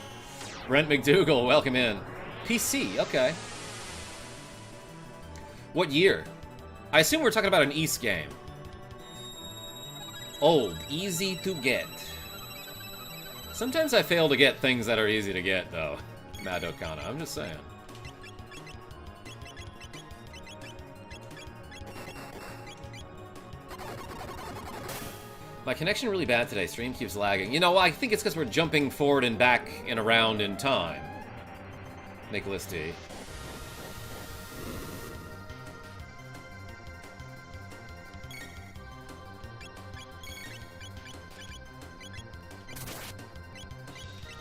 Brent McDougal, welcome in. PC, okay. What year? I assume we're talking about an East game. Old, easy to get. Sometimes I fail to get things that are easy to get, though. Matt O'Connor, I'm just saying. My connection really bad today. Stream keeps lagging. You know, I think it's because we're jumping forward and back and around in time. Nicholas D.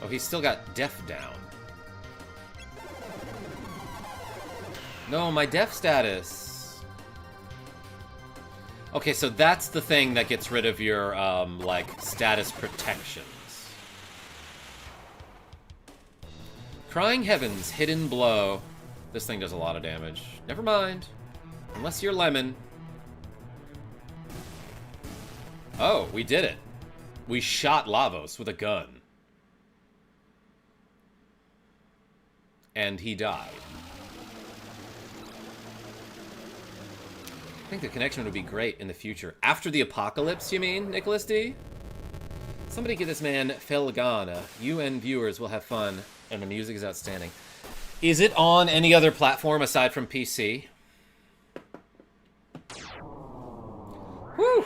Oh, he's still got deaf down. No, my deaf status. Okay, so that's the thing that gets rid of your, like, status protections. Crying Heavens, Hidden Blow. This thing does a lot of damage. Never mind. Unless you're Lemon. Oh, we did it. We shot Lavos with a gun. And he died. I think the connection would be great in the future. After the apocalypse, you mean, Nicholas D? Somebody give this man Felghana. You and viewers will have fun, and the music is outstanding. Is it on any other platform aside from PC? Whew!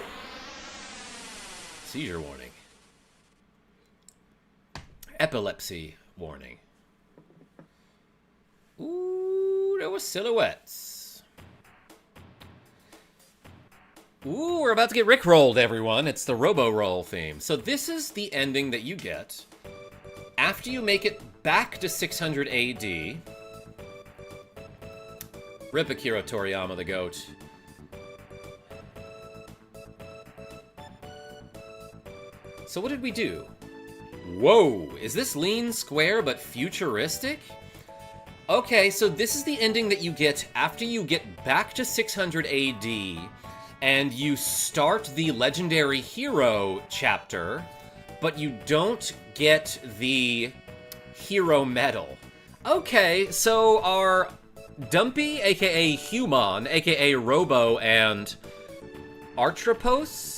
Seizure warning. Epilepsy warning. Ooh, there were silhouettes. Ooh, we're about to get rickrolled, everyone. It's the Robo-Roll theme. So this is the ending that you get after you make it back to 600 AD. Rip Akira Toriyama, the GOAT. So what did we do? Whoa, is this lean square but futuristic? Okay, so this is the ending that you get after you get back to 600 AD and you start the Legendary Hero chapter, but you don't get the Hero Medal. Okay, so our Dumpy, aka Human, aka Robo, and Artropos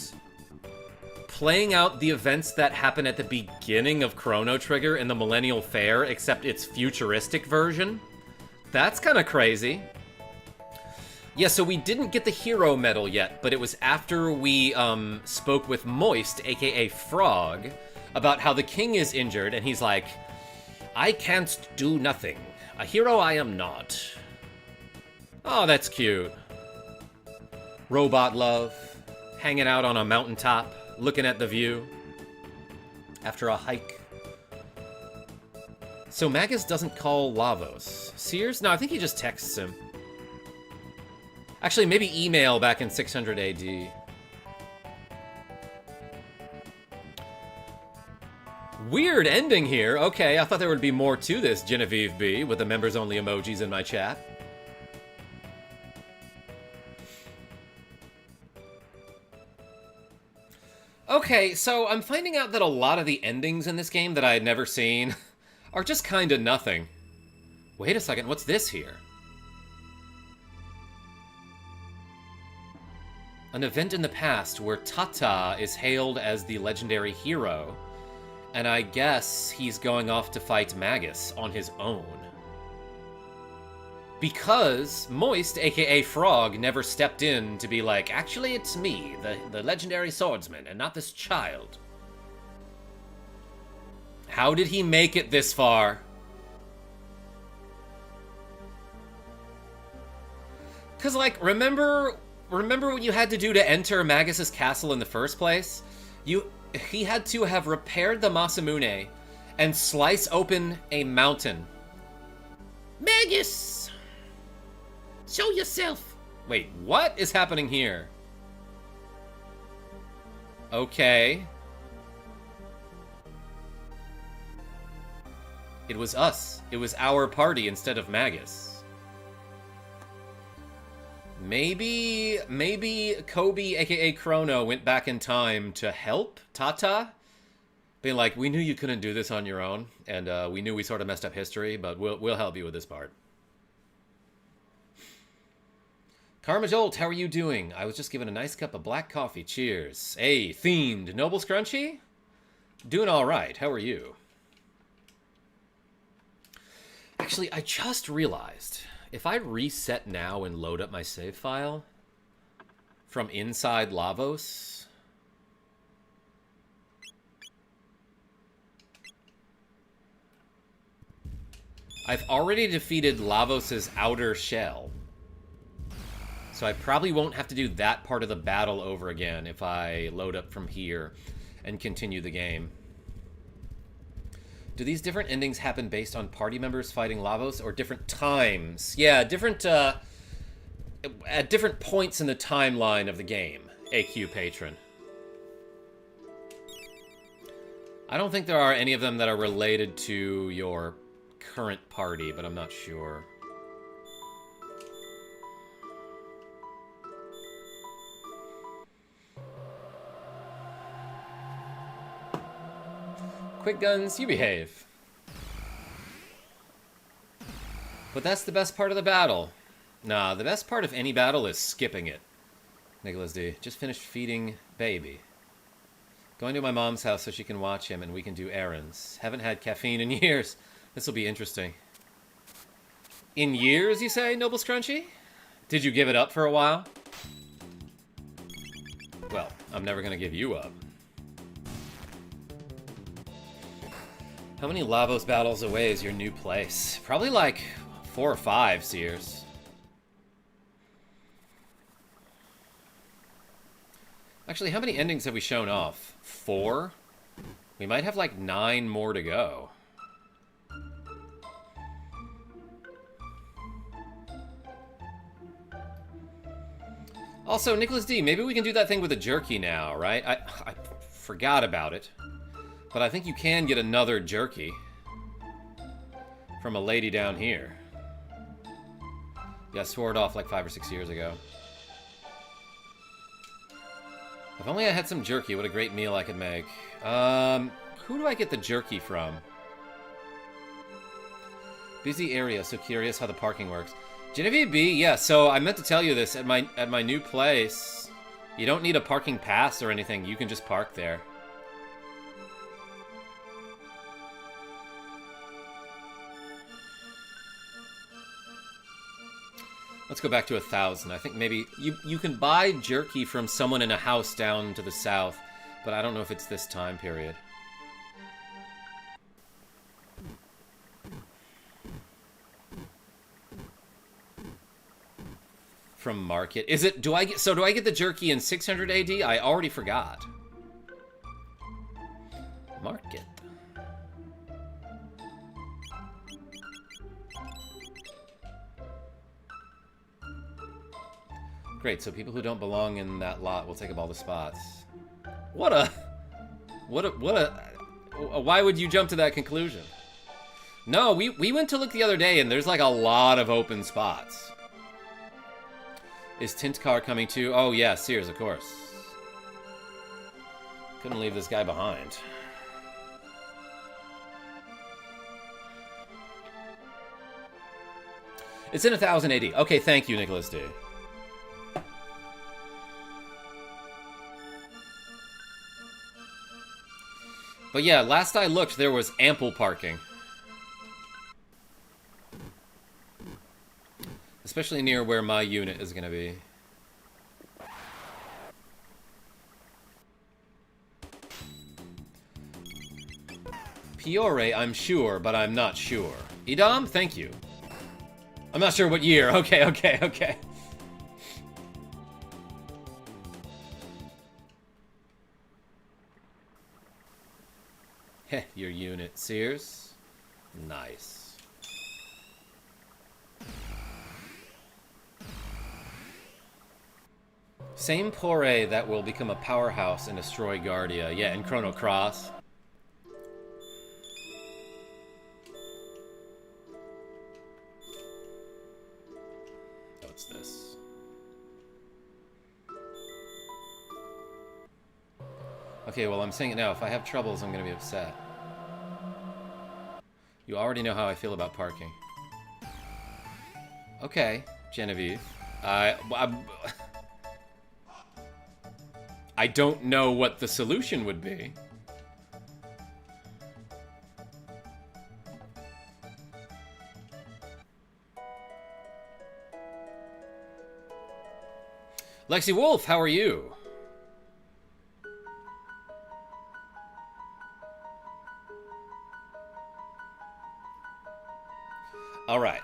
playing out the events that happen at the beginning of Chrono Trigger in the Millennial Fair, except its futuristic version. That's kind of crazy. Yeah, so we didn't get the Hero Medal yet, but it was after we spoke with Moist, aka Frog, about how the king is injured, and he's like, I can't do nothing. A hero I am not. Oh, that's cute. Robot love, hanging out on a mountaintop, looking at the view after a hike. So Magus doesn't call Lavos. Sears? No, I think he just texts him. Actually, maybe email back in 600 AD. Weird ending here. Okay, I thought there would be more to this, Genevieve B, with the members-only emojis in my chat. Okay, so I'm finding out that a lot of the endings in this game that I had never seen are just kinda nothing. Wait a second, what's this here? An event in the past where Tata is hailed as the legendary hero, and I guess he's going off to fight Magus on his own. Because Moist, aka Frog, never stepped in to be like, actually it's me, the legendary swordsman, and not this child. How did he make it this far? Cause like, remember what you had to do to enter Magus's castle in the first place? He had to have repaired the Masamune and slice open a mountain. Magus! Show yourself! Wait, what is happening here? Okay. It was us. It was our party instead of Magus. Maybe Kobe, aka Chrono, went back in time to help Tata? Being like, we knew you couldn't do this on your own, and we knew we sort of messed up history, but we'll help you with this part. KarmaJolt, how are you doing? I was just given a nice cup of black coffee. Cheers. Hey, Fiend. Noble Scrunchy? Doing all right. How are you? Actually, I just realized, if I reset now and load up my save file from inside Lavos, I've already defeated Lavos' outer shell. So I probably won't have to do that part of the battle over again if I load up from here and continue the game. Do these different endings happen based on party members fighting Lavos or different times? Yeah, different, at different points in the timeline of the game, AQ Patron. I don't think there are any of them that are related to your current party, but I'm not sure. Quick Guns, you behave. But that's the best part of the battle. Nah, the best part of any battle is skipping it. Nicholas D. Just finished feeding baby. Going to my mom's house so she can watch him and we can do errands. Haven't had caffeine in years. This will be interesting. In years, you say, Noble Scrunchy? Did you give it up for a while? Well, I'm never gonna give you up. How many Lavos battles away is your new place? Probably like 4 or 5, Sears. Actually, how many endings have we shown off? 4? We might have like 9 more to go. Also, Nicholas D, maybe we can do that thing with the jerky now, right? I forgot about it. But I think you can get another jerky from a lady down here. Yeah, I swore it off like 5 or 6 years ago. If only I had some jerky, what a great meal I could make. Who do I get the jerky from? Busy area, so curious how the parking works. Genevieve B, yeah, so I meant to tell you this. At my new place, you don't need a parking pass or anything. You can just park there. Let's go back to 1,000. I think maybe you can buy jerky from someone in a house down to the south, but I don't know if it's this time period. From market. Is it, do I get the jerky in 600 AD? I already forgot. Market. Great, so people who don't belong in that lot will take up all the spots. Why would you jump to that conclusion? No, we went to look the other day and there's like a lot of open spots. Is Tint Car coming too? Oh yeah, Sears, of course. Couldn't leave this guy behind. It's in 1000 AD. Okay, thank you, Nicholas D. But yeah, last I looked, there was ample parking. Especially near where my unit is going to be. Piore, I'm sure, but I'm not sure. Edam, thank you. I'm not sure what year. Okay. Heh, your unit, Sears. Nice. Same Pore that will become a powerhouse and destroy Guardia. Yeah, in Chrono Cross. What's this? Okay, well, I'm saying it now. If I have troubles, I'm going to be upset. You already know how I feel about parking. Okay, Genevieve. I don't know what the solution would be. Lexi Wolf, how are you? All right.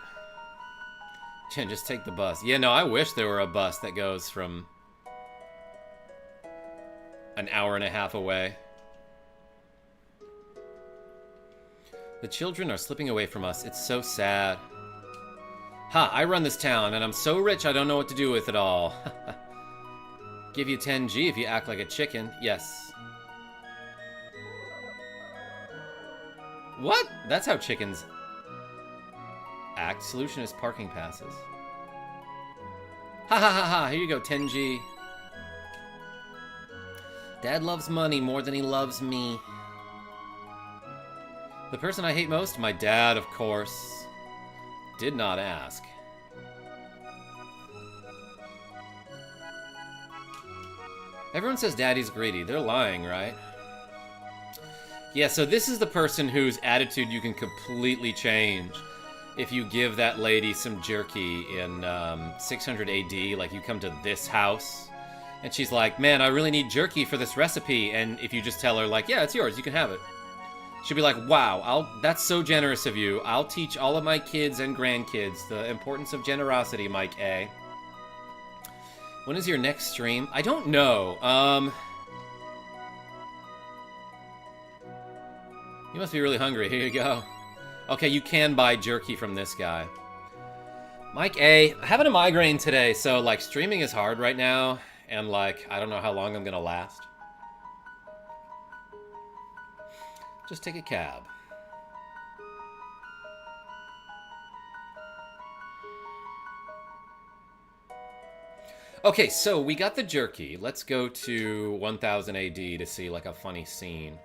Jen, just take the bus. Yeah, no, I wish there were a bus that goes from an hour and a half away. The children are slipping away from us. It's so sad. Ha, I run this town, and I'm so rich I don't know what to do with it all. Give you 10G if you act like a chicken. Yes. What? That's how chickens act. Solution is parking passes. Ha ha ha ha, here you go, 10G. Dad loves money more than he loves me. The person I hate most? My dad, of course. Did not ask. Everyone says daddy's greedy. They're lying, right? Yeah, so this is the person whose attitude you can completely change if you give that lady some jerky in 600 AD. Like, you come to this house, and she's like, man, I really need jerky for this recipe. And if you just tell her, like, yeah, it's yours, you can have it. She'll be like, wow, that's so generous of you. I'll teach all of my kids and grandkids the importance of generosity, Mike A. When is your next stream? I don't know. You must be really hungry. Here you go. Okay, you can buy jerky from this guy. Mike A, having a migraine today, so, like, streaming is hard right now, and, like, I don't know how long I'm gonna last. Just take a cab. Okay, so we got the jerky. Let's go to 1000 AD to see, like, a funny scene.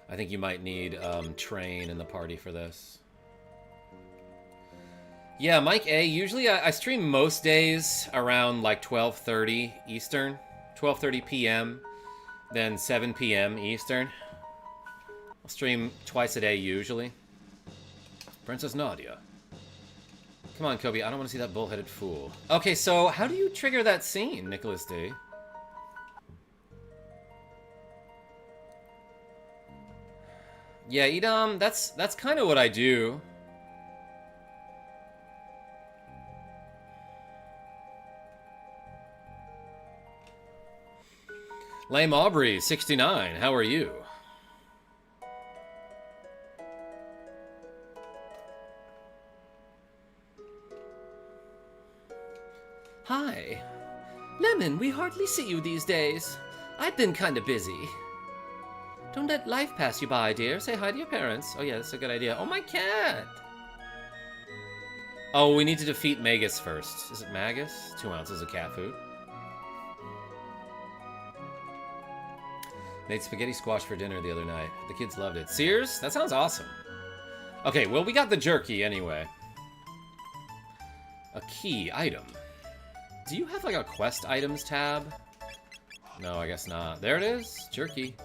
I think you might need Train in the party for this. Yeah, Mike A, usually I stream most days around, like, 12:30 Eastern. 12:30 p.m., then 7 p.m. Eastern. I'll stream twice a day, usually. Princess Nadia. Come on, Kobe, I don't want to see that bullheaded fool. Okay, so how do you trigger that scene, Nicholas D? Yeah, Edom, that's kind of what I do. Lame Aubrey, 69, how are you? Hi. Lemon, we hardly see you these days. I've been kinda busy. Don't let life pass you by, dear. Say hi to your parents. Oh yeah, that's a good idea. Oh, my cat! Oh, we need to defeat Magus first. Is it Magus? 2 ounces of cat food. Made spaghetti squash for dinner the other night. The kids loved it. Sears? That sounds awesome. Okay, well, we got the jerky anyway. A key item. Do you have, like, a quest items tab? No, I guess not. There it is. Jerky.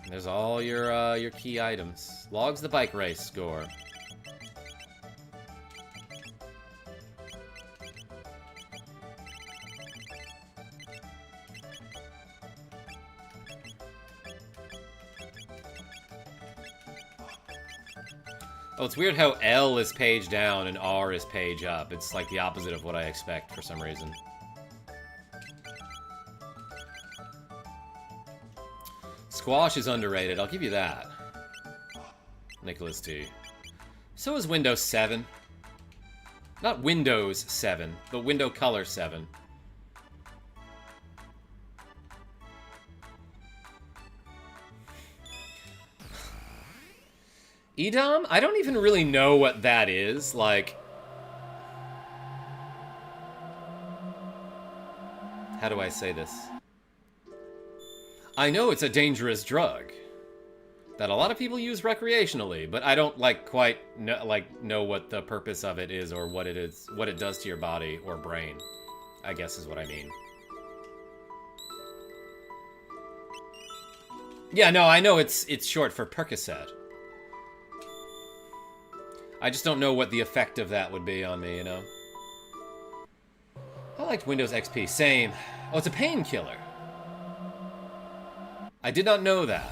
There's all your key items. Logs the bike race score. Oh, it's weird how L is page down and R is page up. It's like the opposite of what I expect for some reason. Squash is underrated, I'll give you that. Nicholas T. So is Windows 7. Not Windows 7, but Window Color 7. Edom? I don't even really know what that is. Like, how do I say this? I know it's a dangerous drug that a lot of people use recreationally, but I don't quite know what the purpose of it is or what it is, what it does to your body or brain, I guess is what I mean. Yeah, no, I know it's short for Percocet. I just don't know what the effect of that would be on me, you know? I liked Windows XP. Same. Oh, it's a painkiller. I did not know that.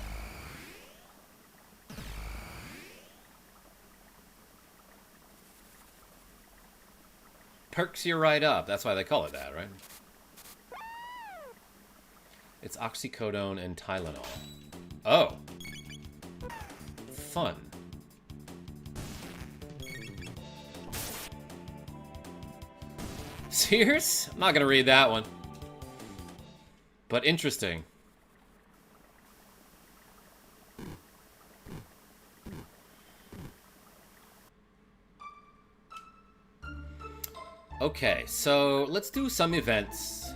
Perks you right up. That's why they call it that, right? It's oxycodone and Tylenol. Oh. Fun. Sears? I'm not gonna read that one. But interesting. Okay, so let's do some events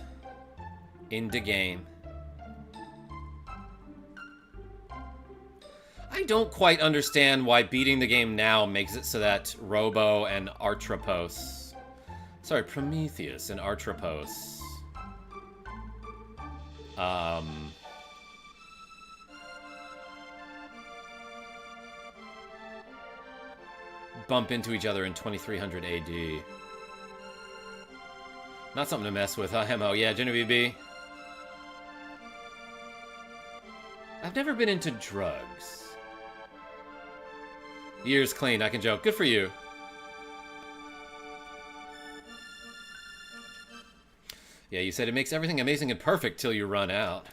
in the game. I don't quite understand why beating the game now makes it so that Robo and Artropos... Sorry, Prometheus and Artropos... bump into each other in 2300 AD. Not something to mess with, huh, Hemo? Yeah, Genevieve B. I've never been into drugs. Year's clean, I can joke. Good for you. Yeah, you said it makes everything amazing and perfect till you run out.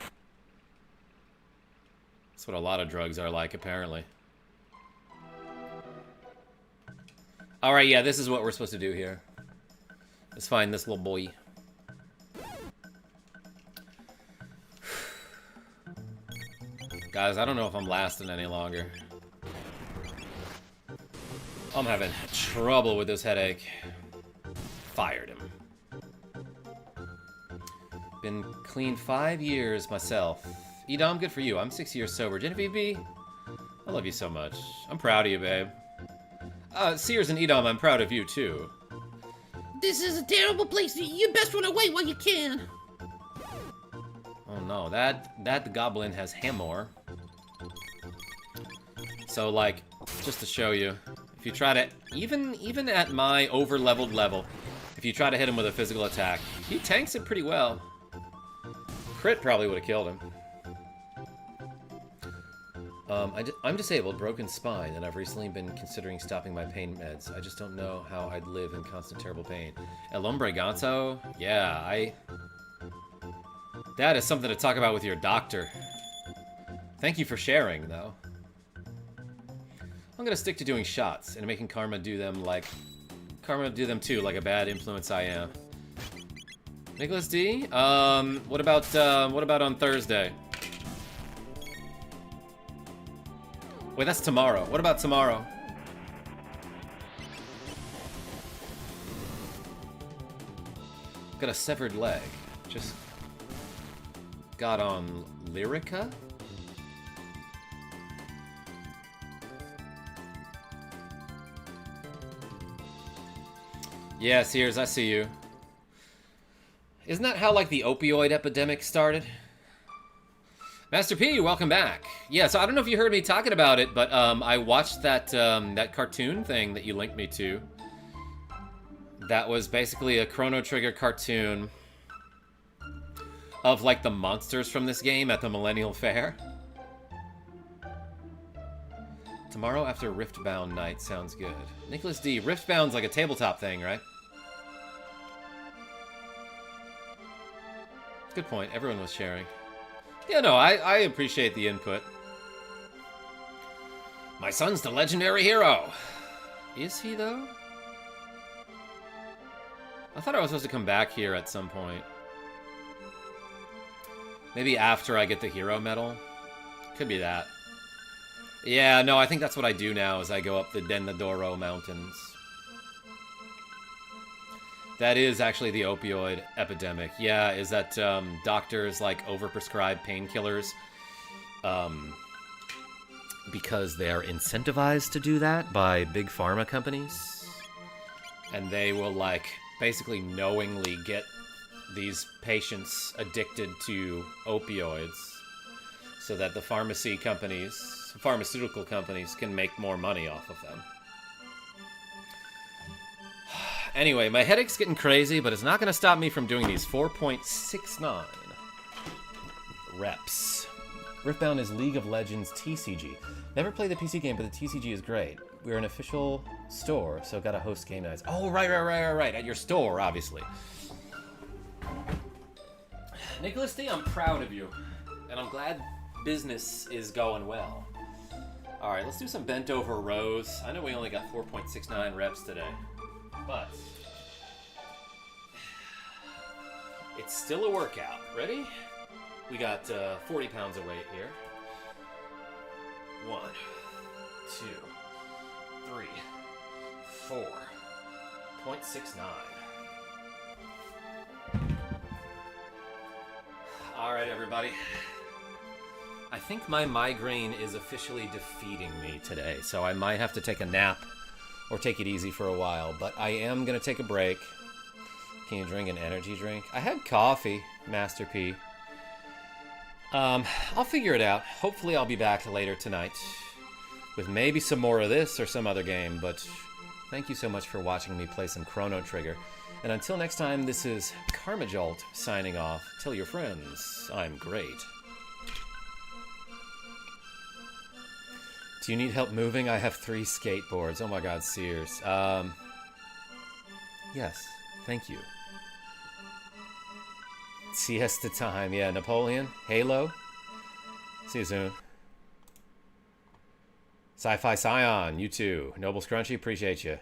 That's what a lot of drugs are like, apparently. Alright, yeah, this is what we're supposed to do here. Let's find this little boy. Guys, I don't know if I'm lasting any longer. I'm having trouble with this headache. Fired him. Been clean 5 years myself. Edom, good for you. I'm 6 years sober. Genevieve B, I love you so much. I'm proud of you, babe. Sears and Edom, I'm proud of you, too. This is a terrible place. You best run away while you can. Oh no, that goblin has hammer. So like, just to show you, if you try to, even at my over-leveled level, if you try to hit him with a physical attack, he tanks it pretty well. Crit probably would have killed him. I'm disabled, broken spine, and I've recently been considering stopping my pain meds. I just don't know how I'd live in constant terrible pain. El Hombre Ganso? Yeah, that is something to talk about with your doctor. Thank you for sharing, though. I'm gonna stick to doing shots and making Karma do them too, like a bad influence I am. Nicholas D? What about on Thursday? Wait, that's tomorrow. What about tomorrow? Got a severed leg. Just got on Lyrica? Yeah, Sears, I see you. Isn't that how, like, the opioid epidemic started? Master P, welcome back. Yeah, so I don't know if you heard me talking about it, but I watched that that cartoon thing that you linked me to. That was basically a Chrono Trigger cartoon of, like, the monsters from this game at the Millennial Fair. Tomorrow after Riftbound night sounds good. Nicholas D, Riftbound's like a tabletop thing, right? Good point. Everyone was sharing. Yeah, no, I appreciate the input. My son's the legendary hero. Is he, though? I thought I was supposed to come back here at some point. Maybe after I get the hero medal. Could be that. Yeah, no, I think that's what I do now, is I go up the Denadoro Mountains. That is actually the opioid epidemic. Yeah, is that doctors, like, overprescribe painkillers because they're incentivized to do that by big pharma companies. And they will, like, basically knowingly get these patients addicted to opioids so that the pharmaceutical companies can make more money off of them. Anyway, my headache's getting crazy, but it's not going to stop me from doing these 4.69 reps. Riftbound is League of Legends TCG. Never played the PC game, but the TCG is great. We're an official store, so gotta host game nights. Oh, right. At your store, obviously. Nicholas D, I'm proud of you. And I'm glad business is going well. Alright, let's do some bent over rows. I know we only got 4.69 reps today, but it's still a workout. Ready? We got 40 pounds of weight here. 1, 2, 3, 4.69. Alright, everybody. I think my migraine is officially defeating me today, so I might have to take a nap or take it easy for a while, but I am going to take a break. Can you drink an energy drink? I had coffee, Master P. I'll figure it out. Hopefully I'll be back later tonight with maybe some more of this or some other game, but thank you so much for watching me play some Chrono Trigger. And until next time, this is KarmaJolt signing off. Tell your friends I'm great. Do you need help moving? I have 3 skateboards. Oh my god, Sears. Yes, thank you. Siesta time. Yeah, Napoleon. Halo. See you soon. Sci-Fi Scion, you too. Noble Scrunchy, appreciate you.